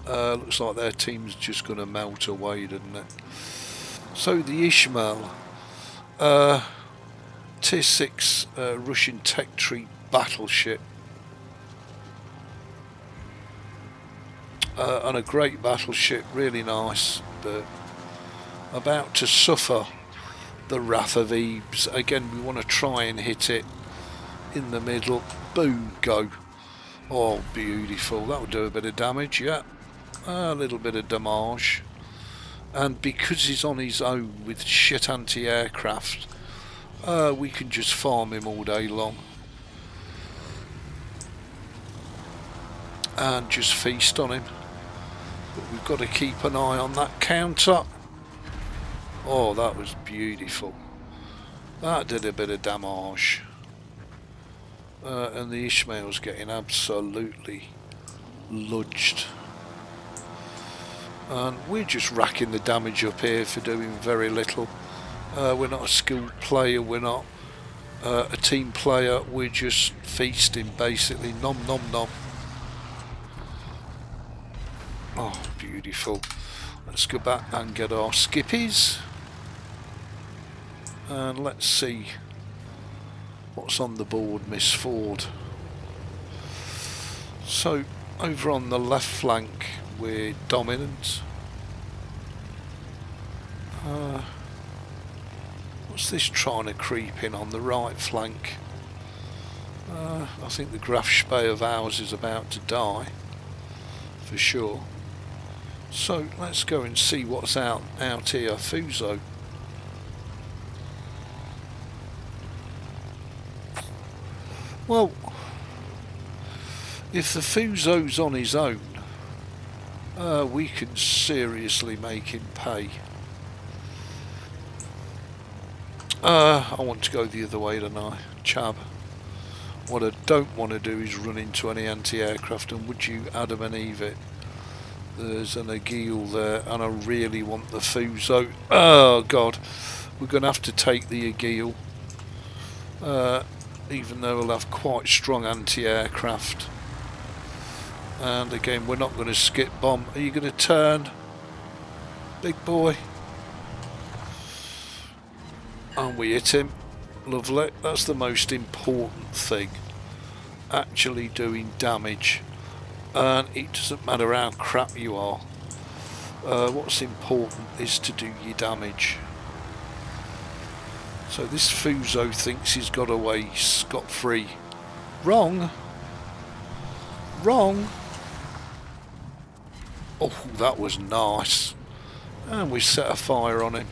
Looks like their team's just going to melt away, doesn't it? So the Ishmael, Tier 6 Russian tech tree battleship, and a great battleship, really nice, but about to suffer the wrath of Ebeez. Again, we want to try and hit it in the middle. Boom, go. Oh, beautiful. That will do a bit of damage, yeah. A little bit of damage. And because he's on his own with shit anti-aircraft, we can just farm him all day long. And just feast on him. But we've got to keep an eye on that counter. Oh, that was beautiful. That did a bit of damage. And the Ishmael's getting absolutely lodged. And we're just racking the damage up here for doing very little. We're not a skilled player, we're not a team player, we're just feasting basically. Nom nom nom. Oh, beautiful. Let's go back and get our skippies. And let's see what's on the board, Miss Ford. So, over on the left flank, we're dominant. What's this trying to creep in on the right flank? I think the Graf Spee of ours is about to die, for sure. So let's go and see what's out here. Fuso. Well, if the Fuso's on his own, we can seriously make him pay. I want to go the other way, don't I? Chab. What I don't want to do is run into any anti-aircraft, and would you Adam and Eve it? There's an Agile there, and I really want the Fuso. Oh god, we're going to have to take the Agile, even though we'll have quite strong anti-aircraft. And again, we're not going to skip bomb. Are you going to turn, big boy? And we hit him. Lovely. That's the most important thing. Actually doing damage. And it doesn't matter how crap you are. What's important is to do your damage. So this Fuso thinks he's got away scot-free. Wrong. Wrong. Oh, that was nice. And we set a fire on him.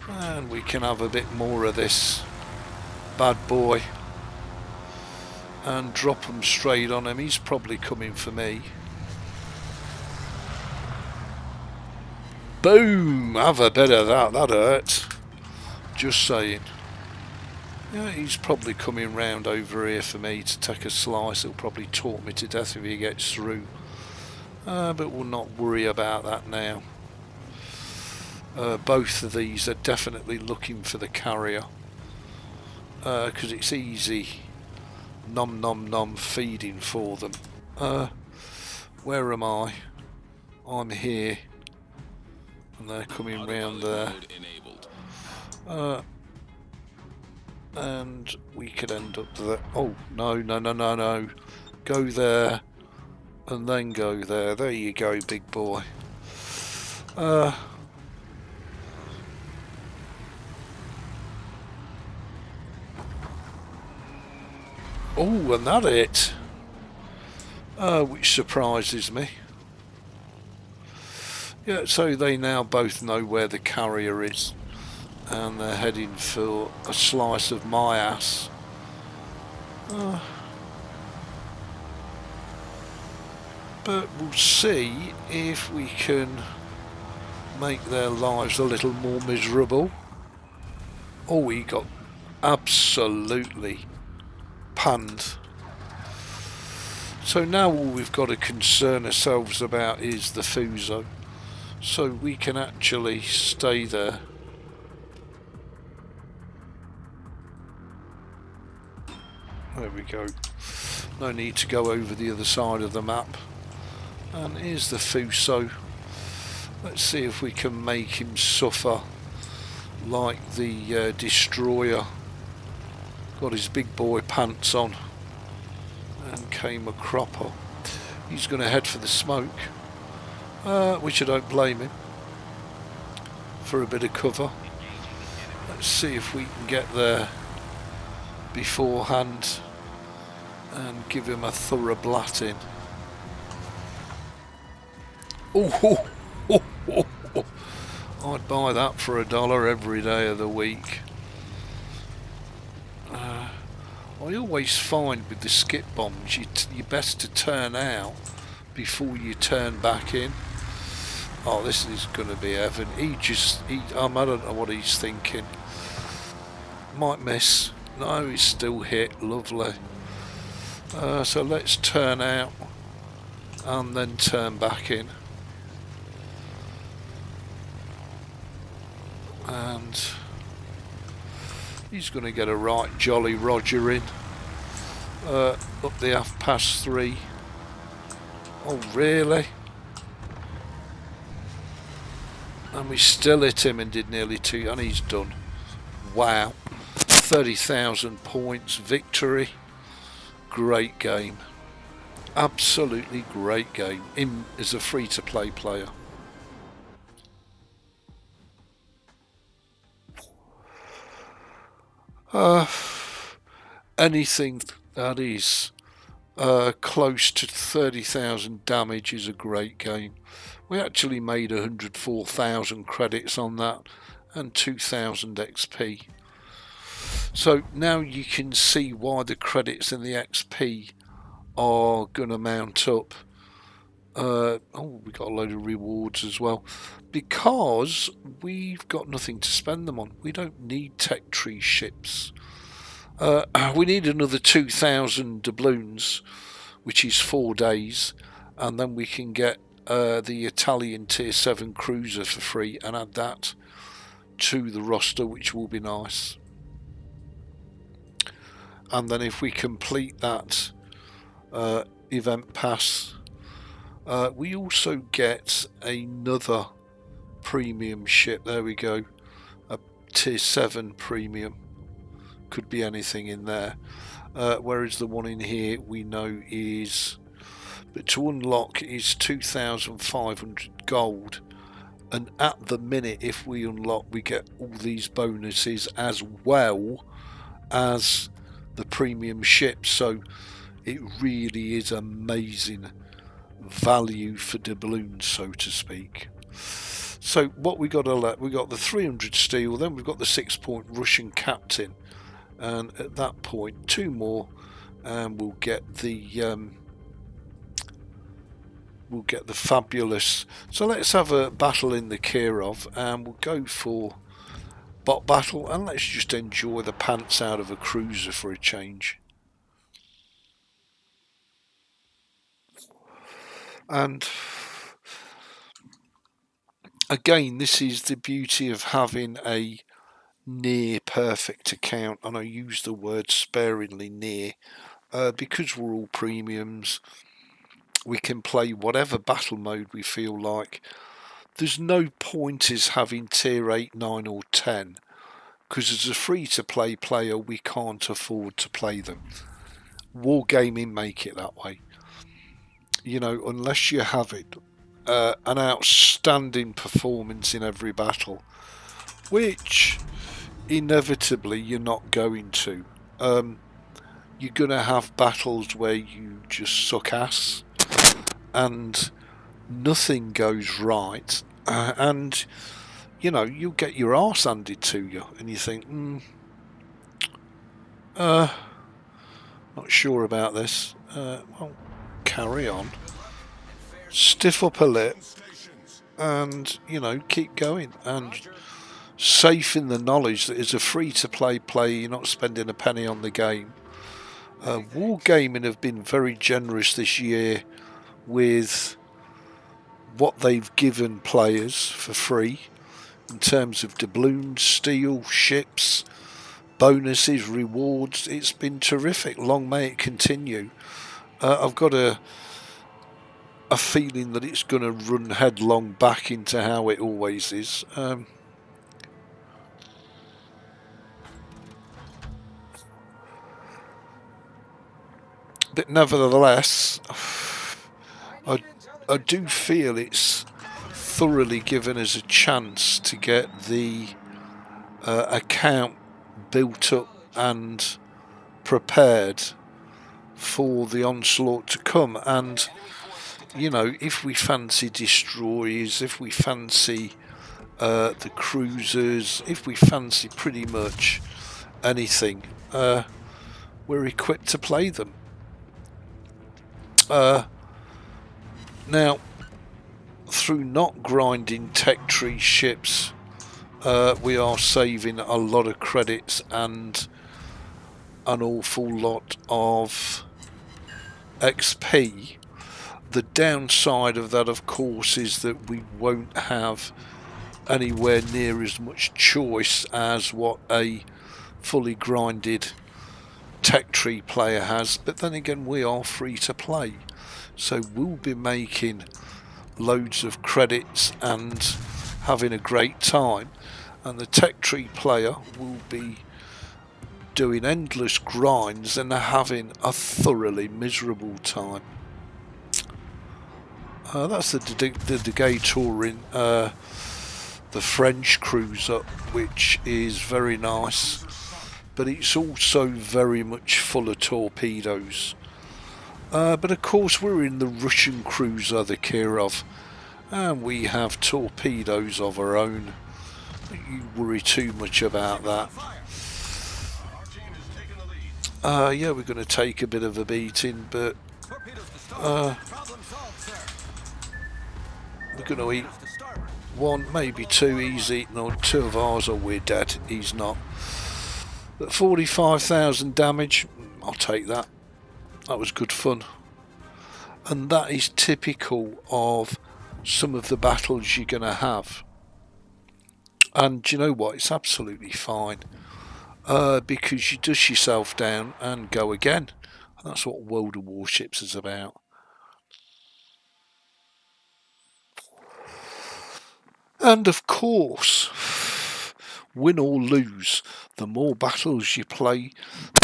And we can have a bit more of this bad boy. And drop him straight on him. He's probably coming for me. Boom! Have a bit of that. That hurt. Just saying. Yeah, he's probably coming round over here for me to take a slice. He'll probably talk me to death if he gets through. But we'll not worry about that now. Both of these are definitely looking for the carrier. Because it's easy. Nom nom nom feeding for them. Where am I? I'm here. And they're coming round there. And we could end up there. Oh, no, no, no, no, no. Go there. And then go there. There you go, big boy. Oh, and that it. Which surprises me. Yeah, so they now both know where the carrier is. And they're heading for a slice of my ass. But we'll see if we can make their lives a little more miserable. Oh, we got absolutely panned. So now all we've got to concern ourselves about is the Fuso. So we can actually stay there. There we go. No need to go over the other side of the map. And here's the Fuso. Let's see if we can make him suffer like the Destroyer. Got his big boy pants on. And came a cropper. He's going to head for the smoke. Which I don't blame him. For a bit of cover. Let's see if we can get there beforehand and give him a thorough blatting. Oh, I'd buy that for $1 every day of the week. I always find with the skip bombs you're best to turn out before you turn back in. Oh, this is going to be heaven. I don't know what he's thinking. Might miss. No, he's still hit. Lovely. So let's turn out and then turn back in. And he's going to get a right jolly Roger in. Up the 3:30. Oh, really? And we still hit him and did nearly 2, and he's done. Wow. 30,000 points victory. Great game. Absolutely great game. Him is a free-to-play player. Anything that is close to 30,000 damage is a great game. We actually made 104,000 credits on that and 2,000 XP. So now you can see why the credits and the XP are going to mount up. We got a load of rewards as well. Because we've got nothing to spend them on. We don't need tech tree ships. We need another 2,000 doubloons, which is 4 days. And then we can get the Italian Tier 7 cruiser for free and add that to the roster, which will be nice. And then if we complete that event pass, we also get another premium ship. There we go, a Tier 7 premium. Could be anything in there. Whereas the one in here we know is, but to unlock is 2,500 gold. And at the minute, if we unlock, we get all these bonuses as well as the premium ships, so it really is amazing value for doubloons, so to speak. So what we got we got the 300 steel, then we've got the 6-point Russian captain, and at that point 2 more, and we'll get the fabulous. So let's have a battle in the Kirov, and we'll go for bot battle, and let's just enjoy the pants out of a cruiser for a change. And again, this is the beauty of having a near perfect account, and I use the word sparingly near, because we're all premiums. We can play whatever battle mode we feel like. There's no point is having tier 8, 9 or 10, because as a free to play player we can't afford to play them. Wargaming make it that way. You know, unless you have it, an outstanding performance in every battle, which inevitably you're not going to. You're going to have battles where you just suck ass and nothing goes right, and you know, you'll get your arse handed to you and you think, not sure about this. Well, carry on, stiff up a lip, and you know, keep going, and safe in the knowledge that as a free to play player you're not spending a penny on the game. Wargaming have been very generous this year with what they've given players for free in terms of doubloons, steel, ships, bonuses, rewards. It's been terrific. Long may it continue. I've got a feeling that it's going to run headlong back into how it always is. But nevertheless, I do feel it's thoroughly given us a chance to get the account built up and prepared for the onslaught to come. And you know, if we fancy destroyers, if we fancy the cruisers, if we fancy pretty much anything, we're equipped to play them. Now, through not grinding tech tree ships, we are saving a lot of credits and an awful lot of XP. The downside of that, of course, is that we won't have anywhere near as much choice as what a fully grinded tech tree player has. But then again, we are free to play, so we'll be making loads of credits and having a great time, and the tech tree player will be doing endless grinds and having a thoroughly miserable time. That's the Degator in the French cruiser, which is very nice, but it's also very much full of torpedoes. But of course we're in the Russian cruiser, the Kirov, and we have torpedoes of our own. Don't you worry too much about that. Yeah, we're going to take a bit of a beating, but we're going to eat one, maybe two. He's eaten on 2 of ours, or we're dead. He's not. But 45,000 damage, I'll take that. That was good fun. And that is typical of some of the battles you're going to have. And you know what? It's absolutely fine. Because you dust yourself down and go again. And that's what World of Warships is about. And of course, win or lose, the more battles you play,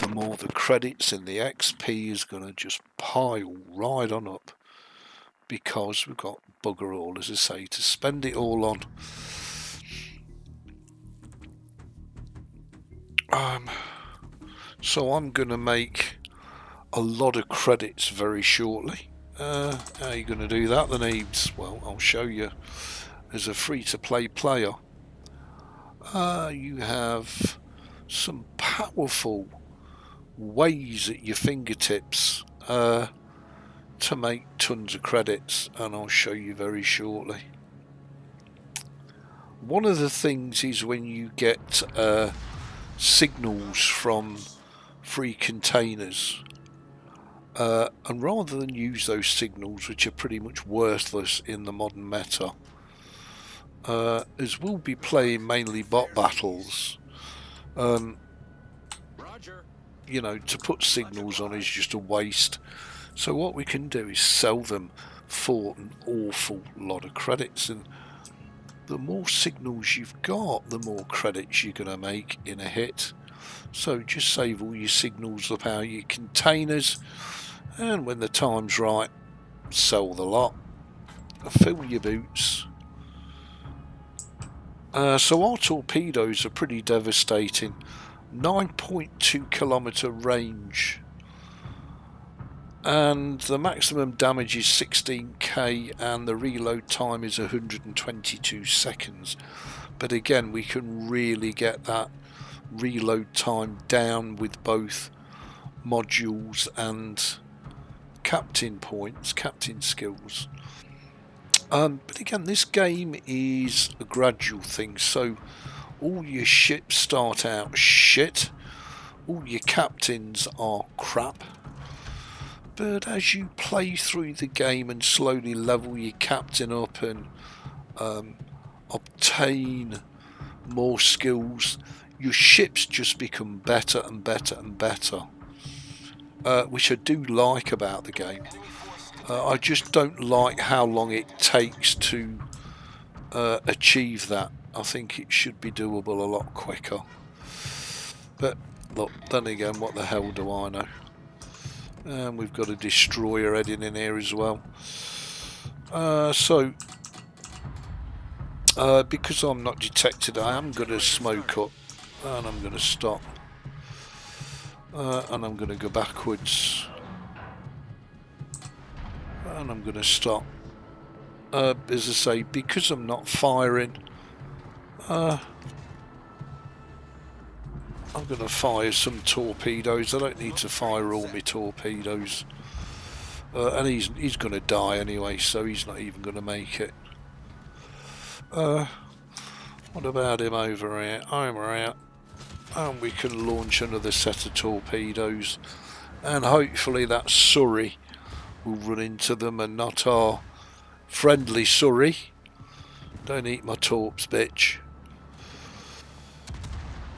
the more the credits and the XP is going to just pile right on up, because we've got bugger all, as I say, to spend it all on. So I'm going to make a lot of credits very shortly. How are you going to do that then, Ebeez? Well, I'll show you. As a free-to-play player, you have some powerful ways at your fingertips to make tons of credits, and I'll show you very shortly. One of the things is when you get signals from free containers, and rather than use those signals, which are pretty much worthless in the modern meta, as we'll be playing mainly bot battles, you know, to put signals on is just a waste. So what we can do is sell them for an awful lot of credits, and the more signals you've got, the more credits you're going to make in a hit. So just save all your signals up out your containers, and when the time's right, sell the lot, fill your boots. So our torpedoes are pretty devastating. 9.2 kilometer range, and the maximum damage is 16k, and the reload time is 122 seconds. But again, we can really get that reload time down with both modules and captain points, captain skills. But again, this game is a gradual thing, so all your ships start out shit, all your captains are crap, but as you play through the game and slowly level your captain up and obtain more skills, your ships just become better and better and better, which I do like about the game. I just don't like how long it takes to achieve that. I think it should be doable a lot quicker. But look, then again, what the hell do I know? And we've got a destroyer heading in here as well. Because I'm not detected, I am going to smoke up, and I'm going to stop, and I'm going to go backwards, and I'm going to stop. As I say, because I'm not firing, I'm going to fire some torpedoes. I don't need to fire all my torpedoes, and he's going to die anyway, so he's not even going to make it. What about him over here? I'm out, and we can launch another set of torpedoes, and hopefully that Surrey will run into them and not our friendly Surrey. Don't eat my torps, bitch.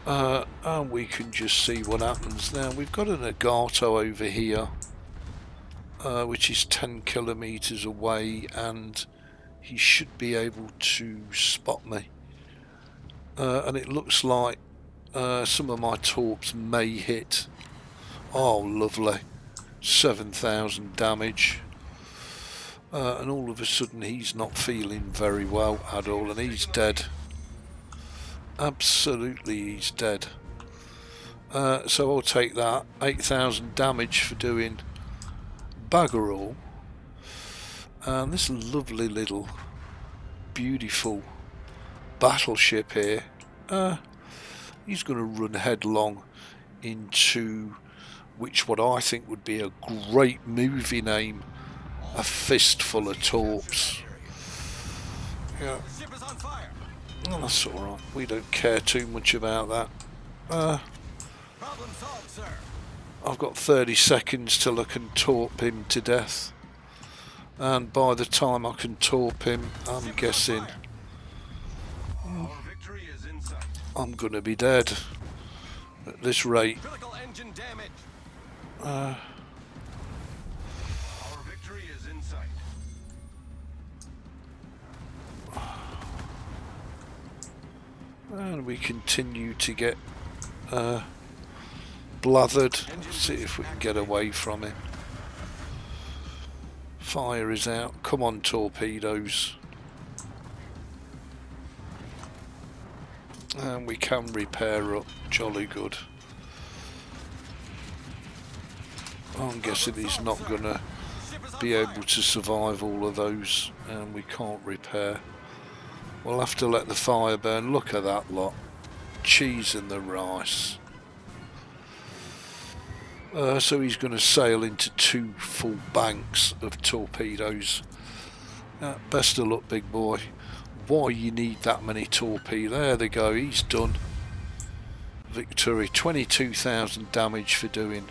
And we can just see what happens now. We've got an Agato over here, which is 10 kilometers away, and he should be able to spot me. And it looks like some of my torps may hit. Oh, lovely. 7,000 damage. And all of a sudden he's not feeling very well at all, and he's dead. Absolutely, he's dead. So I'll take that. 8,000 damage for doing bugger all. And this lovely little beautiful battleship here, he's going to run headlong into what I think would be a great movie name, A Fistful of Torps. Yeah. Oh, that's alright, we don't care too much about that. I've got 30 seconds till I can torp him to death, and by the time I can torp him, I'm guessing I'm gonna be dead at this rate. And we continue to get blathered. See if we can get away from him. Fire is out. Come on, torpedoes. And we can repair up. Jolly good. I'm guessing he's not going to be able to survive all of those, and we can't repair. We'll have to let the fire burn. Look at that lot. Cheese and the rice. So he's going to sail into 2 full banks of torpedoes. Best of luck, big boy. Why you need that many torpedoes? There they go, he's done. Victory. 22,000 damage for doing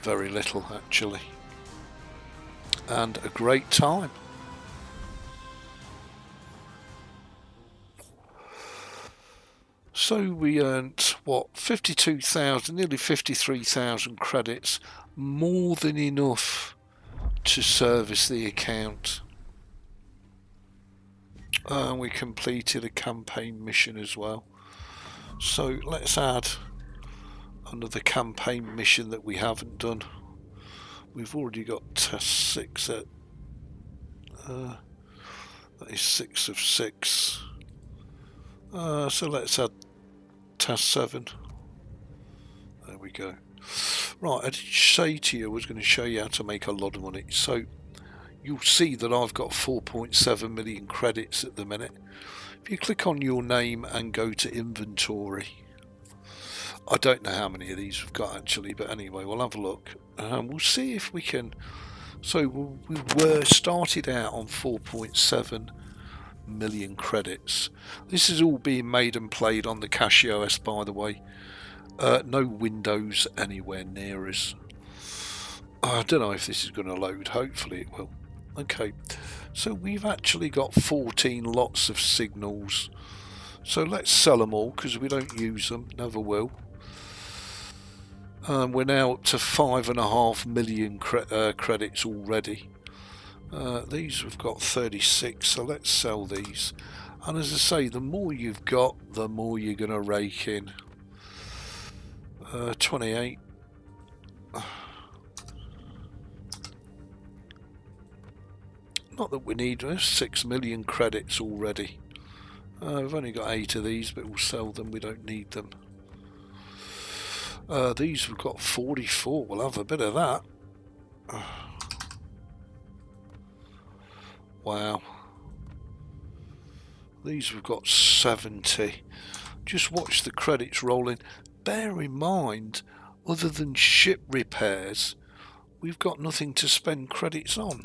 very little, actually. And a great time. So we earned, what, 52,000, nearly 53,000 credits, more than enough to service the account. And we completed a campaign mission as well. So let's add another campaign mission that we haven't done. We've already got test 6 at, that is 6 of 6. So let's add test 7. There we go. Right, I did say to you I was going to show you how to make a lot of money. So you'll see that I've got 4.7 million credits at the minute. If you click on your name and go to inventory, I don't know how many of these we've got actually, but anyway, we'll have a look. We'll see if we can. So we were started out on 4.7 million credits. This is all being made and played on the CachyOS, by the way. No Windows anywhere near us. I don't know if this is going to load. Hopefully it will. Okay, so we've actually got 14 lots of signals. So let's sell them all because we don't use them, never will. We're now up to 5.5 million credits already. These we've got 36, so let's sell these. And as I say, the more you've got, the more you're going to rake in. 28. Not that we need 6 million credits already. We've only got 8 of these, but we'll sell them, we don't need them. These we've got 44, we'll have a bit of that. Wow. These we've got 70. Just watch the credits rolling. Bear in mind, other than ship repairs, we've got nothing to spend credits on.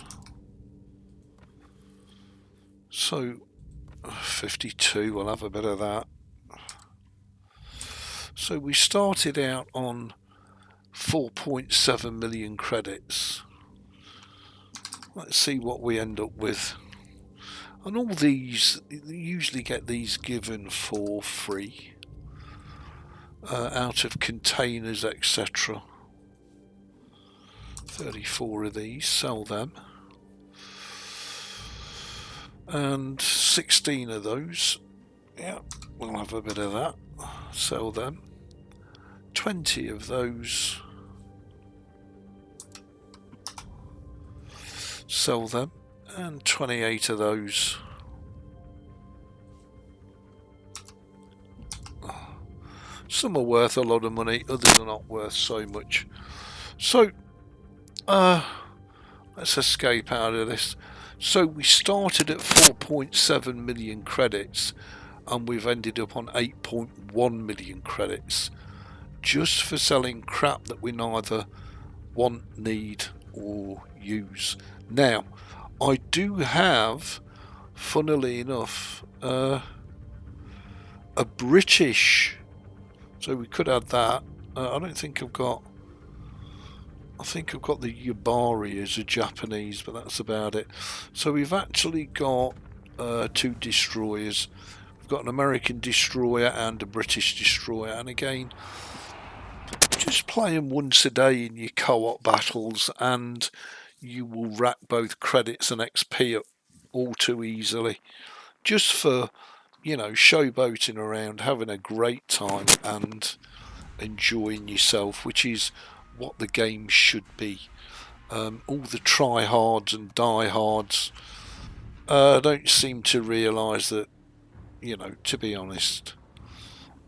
So 52, we'll have a bit of that. So we started out on 4.7 million credits. Let's see what we end up with. And all these, you usually get these given for free. Out of containers, etc. 34 of these, sell them. And 16 of those, yeah, we'll have a bit of that, sell them. 20 of those, sell them. And 28 of those. Some are worth a lot of money, others are not worth so much. So, let's escape out of this. So we started at 4.7 million credits and we've ended up on 8.1 million credits just for selling crap that we neither want, need or use. Now, I do have, funnily enough, a British, so we could add that. I don't think I've got, I think I've got the Yabari as a Japanese, but that's about it. So we've actually got 2 destroyers. We've got an American destroyer and a British destroyer, and again, just play them once a day in your co-op battles and you will rack both credits and XP up all too easily. Just for, you know, showboating around, having a great time and enjoying yourself, which is what the game should be. All the try-hards and die-hards don't seem to realise that, you know, to be honest,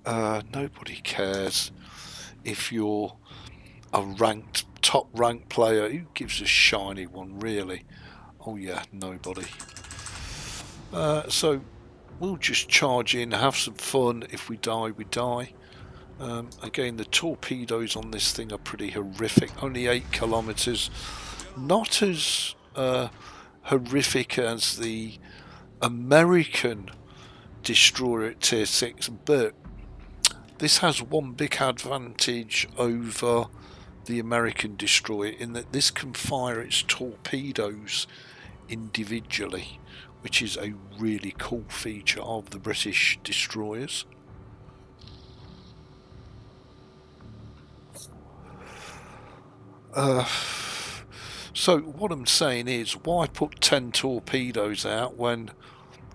nobody cares if you're a top ranked player. Who gives a shiny one, really? Oh yeah, nobody. So we'll just charge in, have some fun. If we die, we die. Again, the torpedoes on this thing are pretty horrific. Only 8 kilometers. Not as horrific as the American destroyer at tier 6, but this has one big advantage over the American destroyer in that this can fire its torpedoes individually, which is a really cool feature of the British destroyers. So what I'm saying is, why put 10 torpedoes out when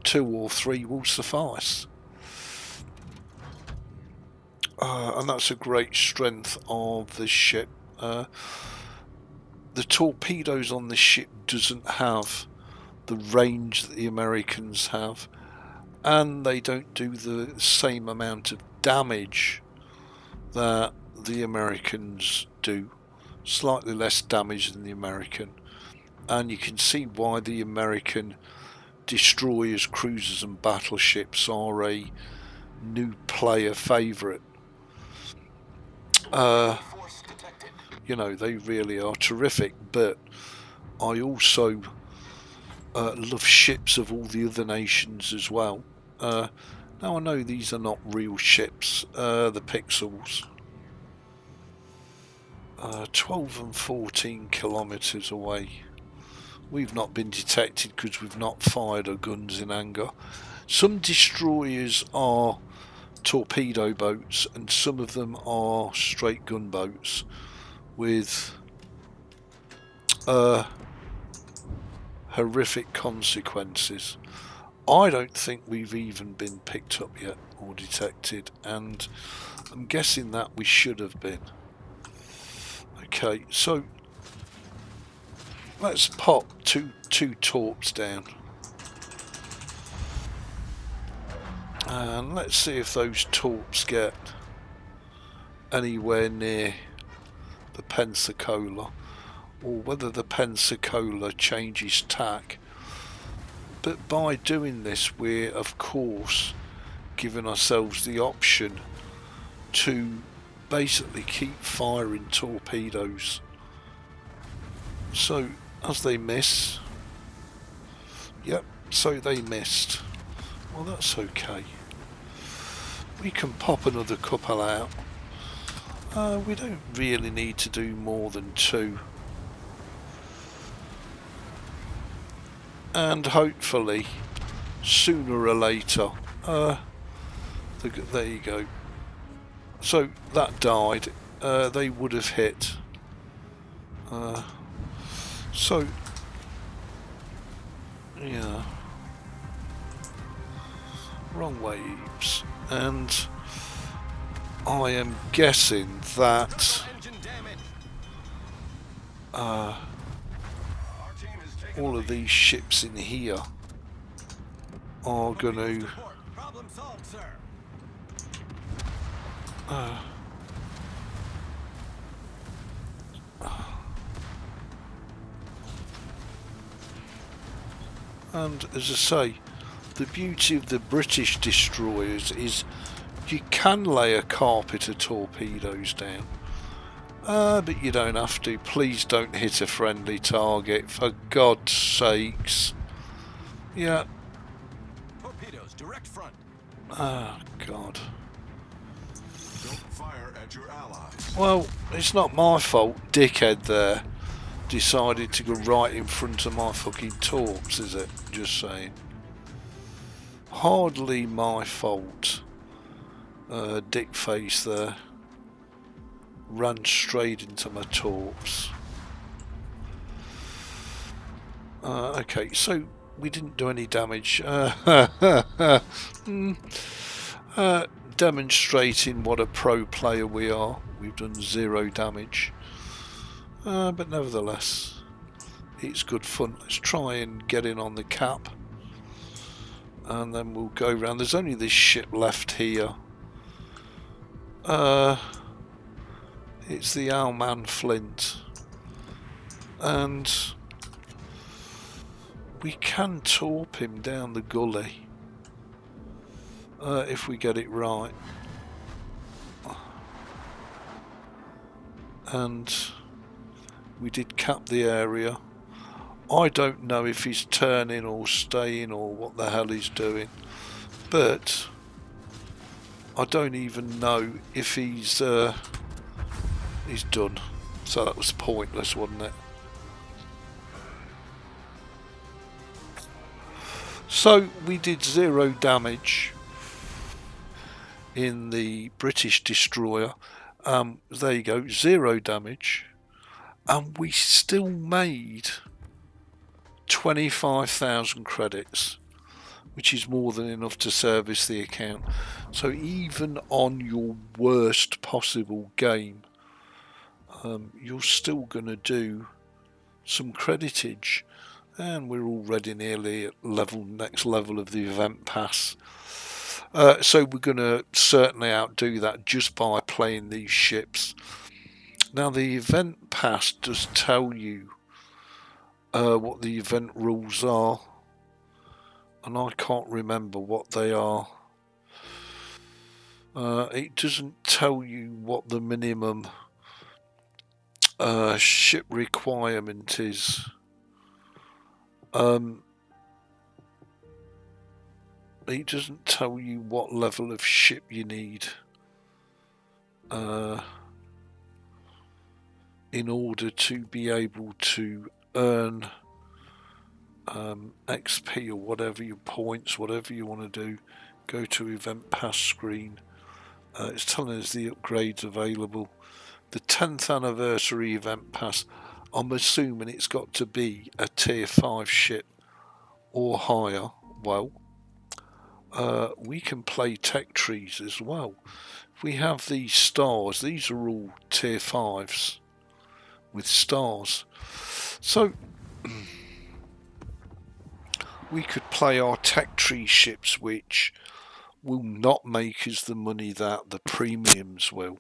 2 or 3 will suffice? And that's a great strength of this ship. The torpedoes on this ship doesn't have the range that the Americans have, and they don't do the same amount of damage that the Americans do. Slightly less damage than the American, and you can see why the American destroyers, cruisers and battleships are a new player favourite. You know, they really are terrific, but I also love ships of all the other nations as well. Now I know these are not real ships, the pixels. 12 and 14 kilometers away. We've not been detected because we've not fired our guns in anger. Some destroyers are torpedo boats and some of them are straight gunboats with horrific consequences. I don't think we've even been picked up yet or detected, and I'm guessing that we should have been. Okay, so let's pop two torps down, and let's see if those torps get anywhere near the Pensacola, or whether the Pensacola changes tack. But by doing this, we're of course giving ourselves the option to basically keep firing torpedoes. So as they miss, yep, so they missed. Well, that's okay. We can pop another couple out. We don't really need to do more than 2. And hopefully sooner or later, there you go. So that died. They would have hit. So yeah, wrong waves, and I am guessing that all of these ships in here are going to and as I say, the beauty of the British destroyers is you can lay a carpet of torpedoes down, but you don't have to. Please don't hit a friendly target, for God's sakes. Yeah. Torpedoes, direct front. Oh God. Don't fire at your allies. Well, it's not my fault, dickhead there decided to go right in front of my fucking torps, is it? Just saying. Hardly my fault. Dick face there ran straight into my torps. Okay, so we didn't do any damage. Demonstrating what a pro player we are. We've done 0 damage. But nevertheless, it's good fun. Let's try and get in on the cap, and then we'll go round. There's only this ship left here. It's the Owlman Flint. And we can torp him down the gully if we get it right. And we did cap the area. I don't know if he's turning or staying or what the hell he's doing, but I don't even know if he's done. So that was pointless, wasn't it? So we did 0 damage in the British destroyer. There you go, 0 damage, and we still made 25,000 credits, which is more than enough to service the account. So even on your worst possible game, you're still going to do some creditage, and we're already nearly at next level of the event pass. So we're going to certainly outdo that just by playing these ships. Now the event pass does tell you what the event rules are, and I can't remember what they are. It doesn't tell you what the minimum ship requirement is. It doesn't tell you what level of ship you need in order to be able to earn XP or whatever your points, whatever you want to do. Go to event pass screen. It's telling us the upgrades available. The 10th anniversary event pass, I'm assuming it's got to be a tier 5 ship or higher. Well, we can play tech trees as well. If we have these stars, these are all tier 5s with stars. So we could play our tech tree ships, which will not make us the money that the premiums will,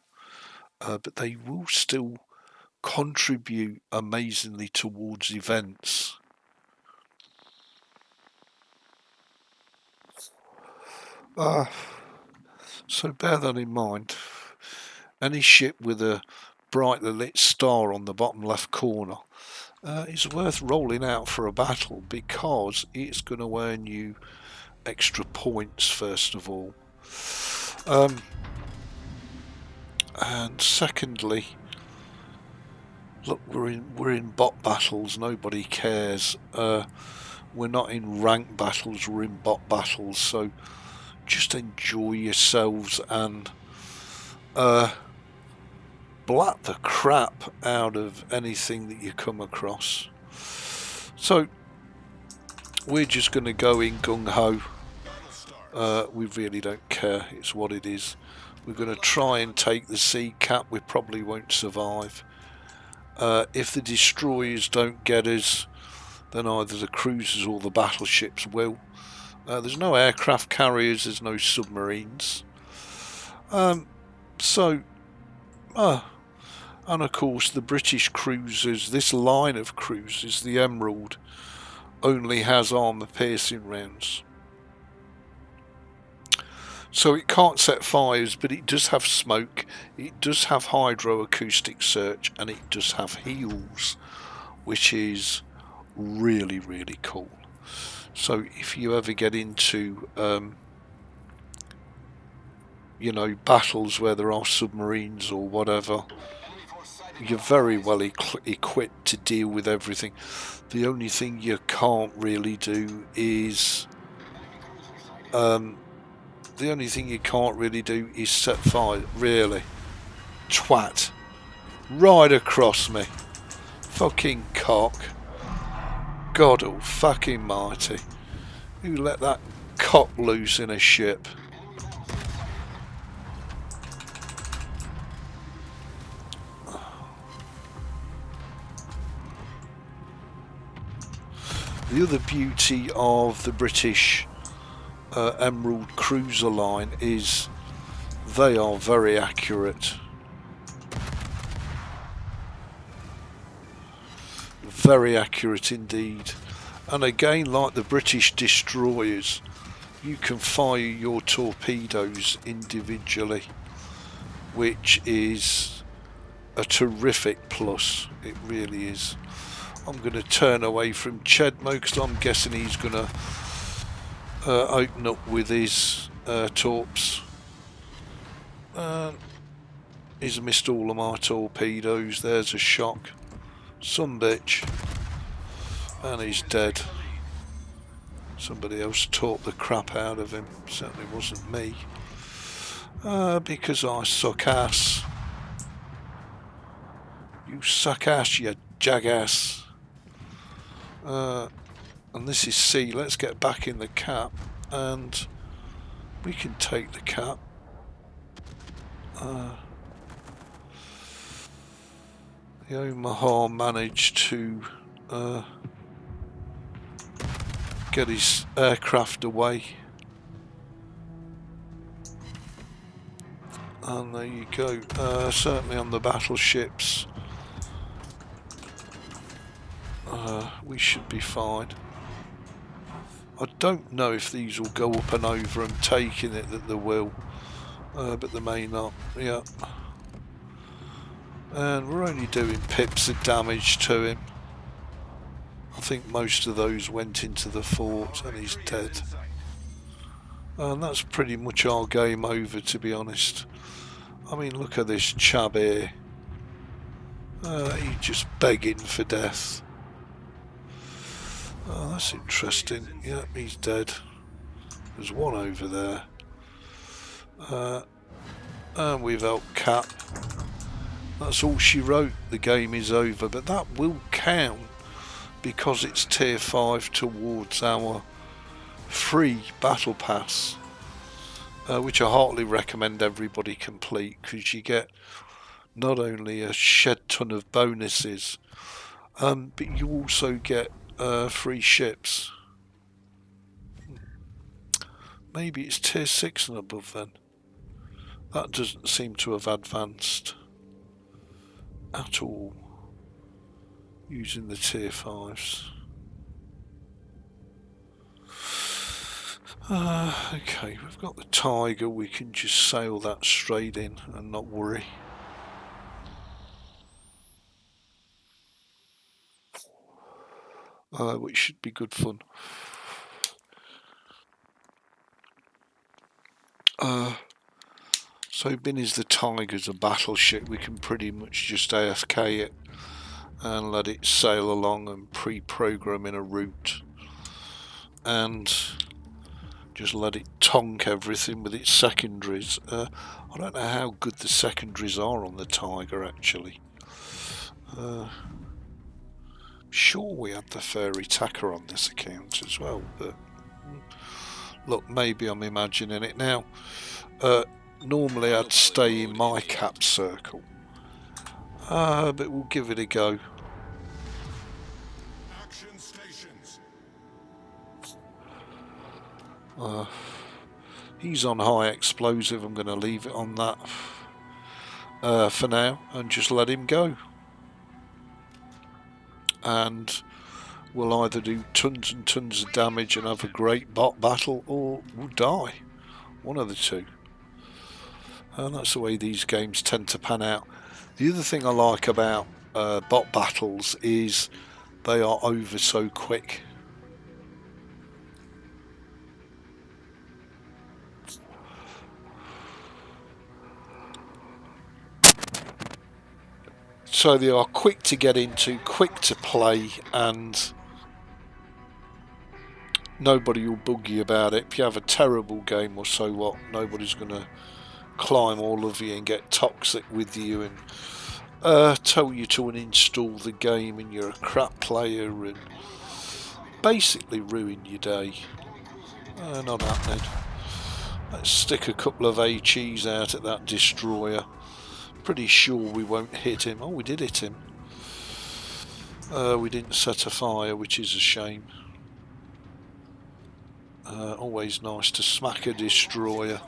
but they will still contribute amazingly towards events. So bear that in mind. Any ship with a brightly lit star on the bottom left corner is worth rolling out for a battle, because it's going to earn you extra points first of all, and secondly, look, we're in bot battles. Nobody cares. We're not in rank battles, we're in bot battles, so just enjoy yourselves and blat the crap out of anything that you come across. So we're just going to go in gung-ho. We really don't care, it's what it is. We're going to try and take the sea cap. We probably won't survive. If the destroyers don't get us, then either the cruisers or the battleships will. There's no aircraft carriers, there's no submarines. And of course the British cruisers, this line of cruisers, the Emerald, only has armour piercing rounds. So it can't set fires, but it does have smoke, it does have hydroacoustic search, and it does have heals, which is really, really cool. So if you ever get into you know, battles where there are submarines or whatever, you're very well equipped to deal with everything. The only thing you can't really do is set fire. Really, twat, right across me, fucking cock. God oh fucking mighty, who let that cock loose in a ship? The other beauty of the British Emerald cruiser line is they are very accurate. Very accurate indeed. And again, like the British destroyers, you can fire your torpedoes individually, which is a terrific plus. It really is. I'm going to turn away from Chedmo because I'm guessing he's going to open up with his torps. He's missed all of my torpedoes. There's a shock. Some bitch. And he's dead. Somebody else taught the crap out of him. Certainly wasn't me. Because I suck ass. You suck ass, you jackass. And this is C. Let's get back in the cap. And we can take the cap. The Omaha managed to get his aircraft away. And there you go. Certainly on the battleships, we should be fine. I don't know if these will go up and over. I'm taking it that they will, but they may not. Yeah. And we're only doing pips of damage to him. I think most of those went into the fort and he's dead. And that's pretty much our game over, to be honest. I mean, look at this chab here. He's just begging for death. Oh, that's interesting. Yeah, he's dead. There's one over there. And we've helped Cap. That's all she wrote. The game is over, but that will count because it's tier 5 towards our free battle pass, which I heartily recommend everybody complete, because you get not only a shed ton of bonuses, but you also get free ships. Maybe it's tier 6 and above then. That doesn't seem to have advanced at all using the tier 5s. Okay, we've got the Tiger. We can just sail that straight in and not worry. Which should be good fun. So being as the Tiger's a battleship, we can pretty much just AFK it and let it sail along and pre-program in a route and just let it tonk everything with its secondaries. I don't know how good the secondaries are on the Tiger actually. Sure we had the Fairy Tacker on this account as well, but look, maybe I'm imagining it now. Normally I'd stay in my cap circle, but we'll give it a go. Action stations. He's on high explosive. I'm going to leave it on that for now and just let him go. And we'll either do tons and tons of damage and have a great bot battle, or we'll die. One of the two. And that's the way these games tend to pan out. The other thing I like about bot battles is they are over so quick. So they are quick to get into, quick to play, and nobody will bug you about it. If you have a terrible game or so what, nobody's going to climb all of you and get toxic with you and tell you to uninstall the game and you're a crap player and basically ruin your day. Not happening. Let's stick a couple of HEs out at that destroyer. Pretty sure we won't hit him. Oh, we did hit him. We didn't set a fire, which is a shame. Always nice to smack a destroyer.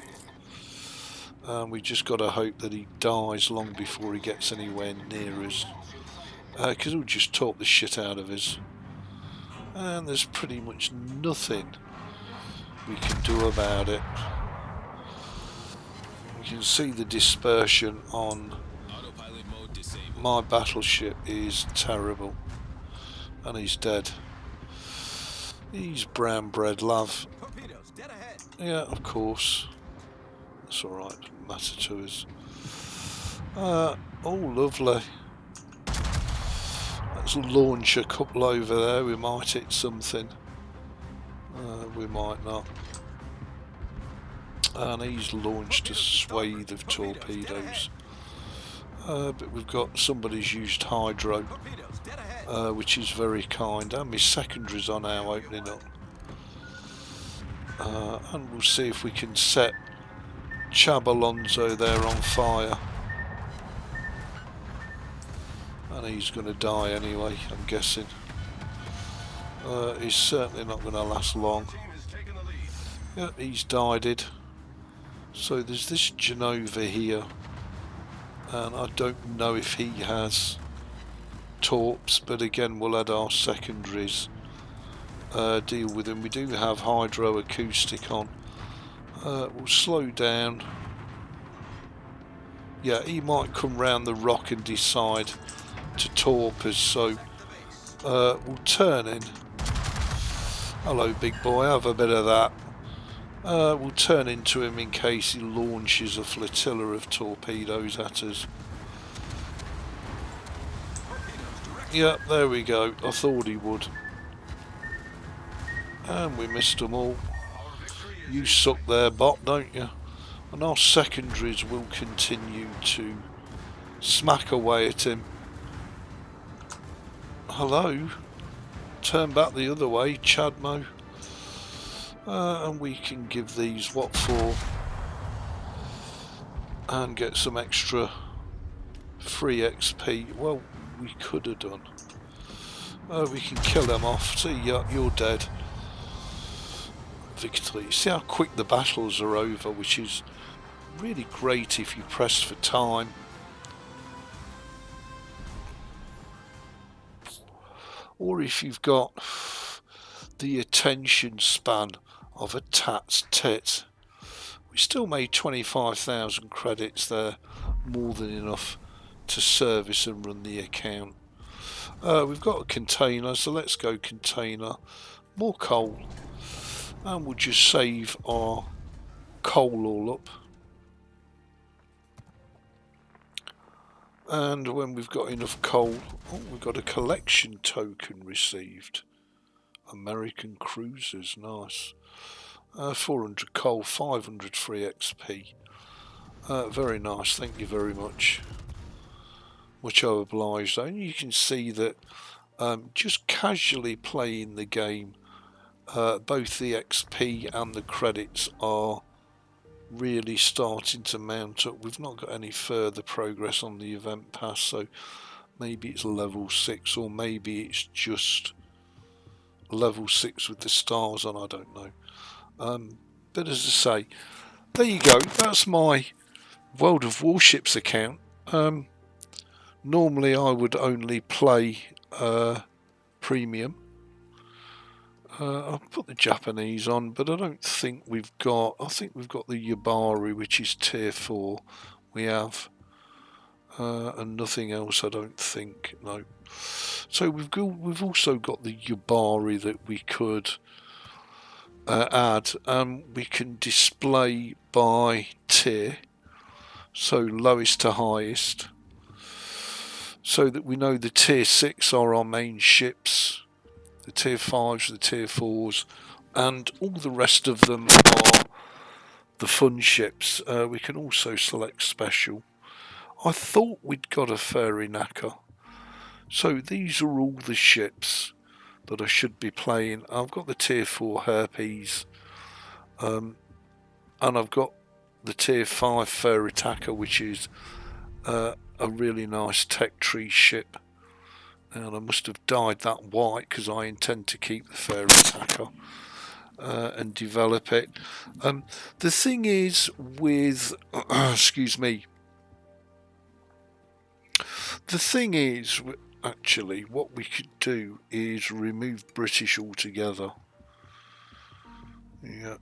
We just got to hope that he dies long before he gets anywhere near us. because it'll just talk the shit out of us. And there's pretty much nothing we can do about it. You can see the dispersion on Autopilot mode disabled. my battleship is terrible. And he's dead. He's brown bread, love. Torpedoes, dead ahead. Yeah, of course. That's alright, doesn't matter to us. Oh, lovely. Let's launch a couple over there. We might hit something. We might not. And he's launched a swathe of torpedoes. But we've got somebody's used hydro, Torpedoes, dead ahead. which is very kind. And my secondaries are now opening up. And we'll see if we can set Chab Alonso there on fire. And he's going to die anyway, I'm guessing. He's certainly not going to last long. Team is taking the lead. Yeah, he's died it. So there's this Genova here. And I don't know if he has torps, but again we'll add our secondaries. Deal with him. We do have hydroacoustic on. We'll slow down. Yeah, he might come round the rock and decide to torp us, so we'll turn in. Hello big boy, have a bit of that. We'll turn into him in case he launches a flotilla of torpedoes at us. Yeah, there we go. I thought he would. And we missed them all. You suck there, bot, don't you? And our secondaries will continue to smack away at him. Hello? Turn back the other way, Chadmo. And we can give these what for? And get some extra free XP. Well, we could have done. We can kill them off. See, you're dead. Victory. See how quick the battles are over, which is really great if you press for time. Or if you've got the attention span of a tat's tit. We still made 25,000 credits there, more than enough to service and run the account. We've got a container, so let's go container. More coal. And we'll just save our coal all up. And when we've got enough coal, oh, we've got a collection token received. American Cruisers, nice. 400 coal, 500 free XP. Very nice, thank you very much. Much obliged. And you can see that just casually playing the game, both the XP and the credits are really starting to mount up. We've not got any further progress on the event pass, so maybe it's level 6 or maybe it's just level 6 with the stars on, I don't know. But as I say, there you go, that's my World of Warships account. Normally I would only play premium. I'll put the Japanese on, but I don't think we've got, I think we've got the Yabari, which is tier 4 we have, and nothing else I don't think, no. So we've also got the Yabari that we could add. We can display by tier, so lowest to highest, so that we know the tier 6 are our main ships, the tier 5s, the tier 4s, and all the rest of them are the fun ships. We can also select special. I thought we'd got a Fairy Knacker. So these are all the ships that I should be playing. I've got the tier 4 Herpes, and I've got the tier 5 Fairy Attacker, which is a really nice tech tree ship. And I must have dyed that white because I intend to keep the Fairy Attacker and develop it. The thing is with, excuse me, the thing is, actually, what we could do is remove British altogether. Yeah.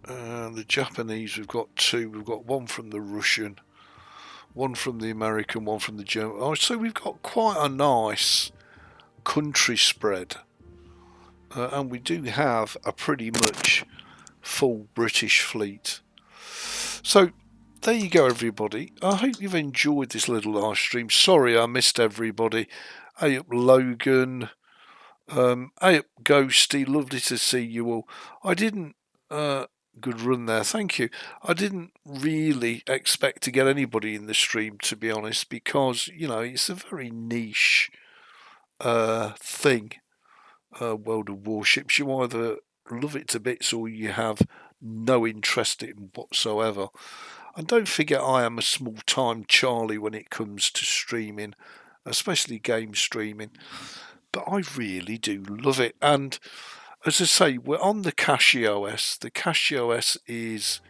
The Japanese, we've got 2. We've got 1 from the Russian, 1 from the American, 1 from the German. Oh, so we've got quite a nice country spread. And we do have a pretty much full British fleet. So there you go, everybody. I hope you've enjoyed this little live stream. Sorry I missed everybody. Hey up Logan, hey up Ghosty, lovely to see you all. I didn't good run there, thank you. I didn't really expect to get anybody in the stream, to be honest, because you know it's a very niche thing. World of Warships, you either love it to bits or you have no interest in it whatsoever. And don't forget, I am a small-time Charlie when it comes to streaming, especially game streaming. But I really do love it. And as I say, we're on the CachyOS. The CachyOS is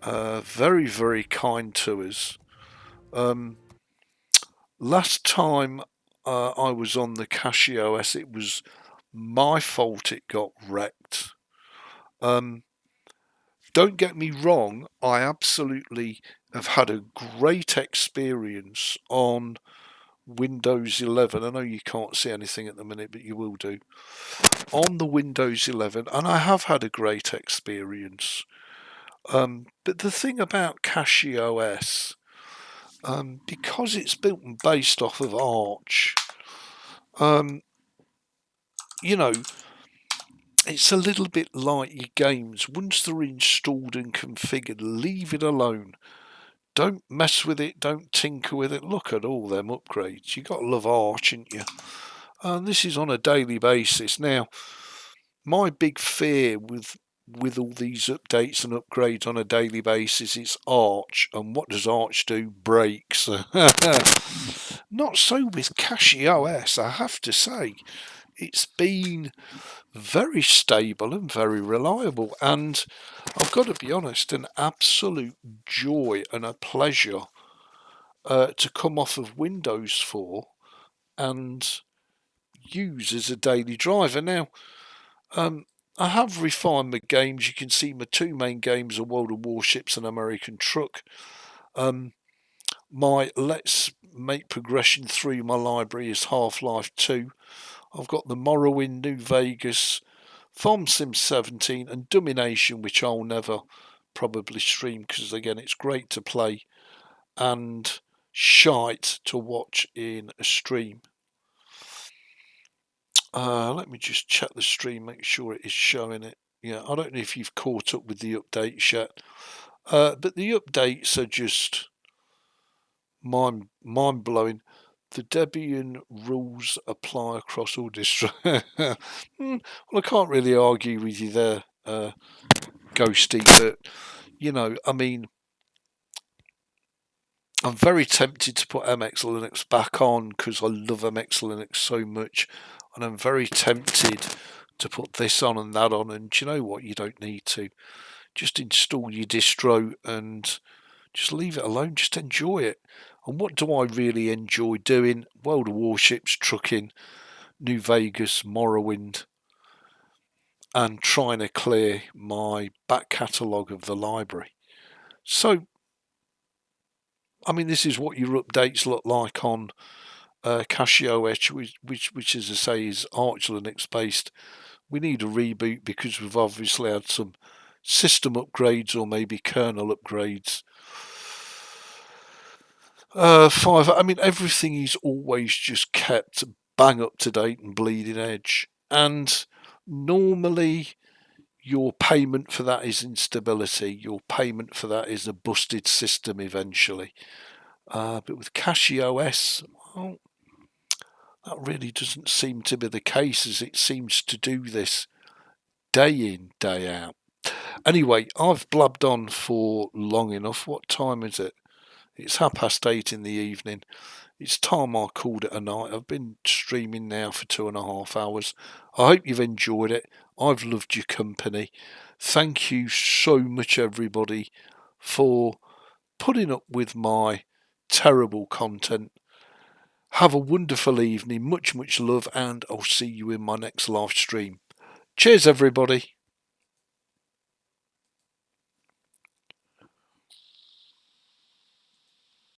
very, very kind to us. Last time I was on the CachyOS, it was my fault it got wrecked. Don't get me wrong, I absolutely have had a great experience on Windows 11. I know you can't see anything at the minute, but you will do. On the Windows 11, and I have had a great experience. But the thing about CachyOS, because it's built and based off of Arch, you know, it's a little bit like your games. Once they're installed and configured, leave it alone. Don't mess with it. Don't tinker with it. Look at all them upgrades. You got to love Arch, ain't you? And this is on a daily basis. Now, my big fear with all these updates and upgrades on a daily basis is Arch. And what does Arch do? Breaks. Not so with CachyOS, I have to say. It's been very stable and very reliable, and I've got to be honest, an absolute joy and a pleasure to come off of Windows 4 and use as a daily driver. Now, I have refined my games. You can see my 2 main games are World of Warships and American Truck. My Let's Make progression through my library is Half-Life 2. I've got the Morrowind, New Vegas, Farm Sim 17 and Domination, which I'll never probably stream because again it's great to play and shite to watch in a stream. Let me just check the stream, make sure it is showing it. Yeah, I don't know if you've caught up with the updates yet, but the updates are just mind-blowing. The Debian rules apply across all distros. Well, I can't really argue with you there, Ghosty, but, you know, I mean, I'm very tempted to put MX Linux back on because I love MX Linux so much, and I'm very tempted to put this on and that on, and do you know what? You don't need to. Just install your distro and just leave it alone, just enjoy it. And what do I really enjoy doing? World of Warships, trucking, New Vegas, Morrowind, and trying to clear my back catalogue of the library. So, I mean, this is what your updates look like on CachyOS, which, as I say, is Arch Linux based. We need a reboot because we've obviously had some system upgrades or maybe kernel upgrades. 5, I mean, everything is always just kept bang up to date and bleeding edge. And normally your payment for that is instability. Your payment for that is a busted system eventually. But with CachyOS, well, that really doesn't seem to be the case, as it seems to do this day in, day out. Anyway, I've blabbed on for long enough. What time is it? It's 8:30 in the evening. It's time I called it a night. I've been streaming now for 2.5 hours. I hope you've enjoyed it. I've loved your company. Thank you so much, everybody, for putting up with my terrible content. Have a wonderful evening, much love, and I'll see you in my next live stream. Cheers everybody.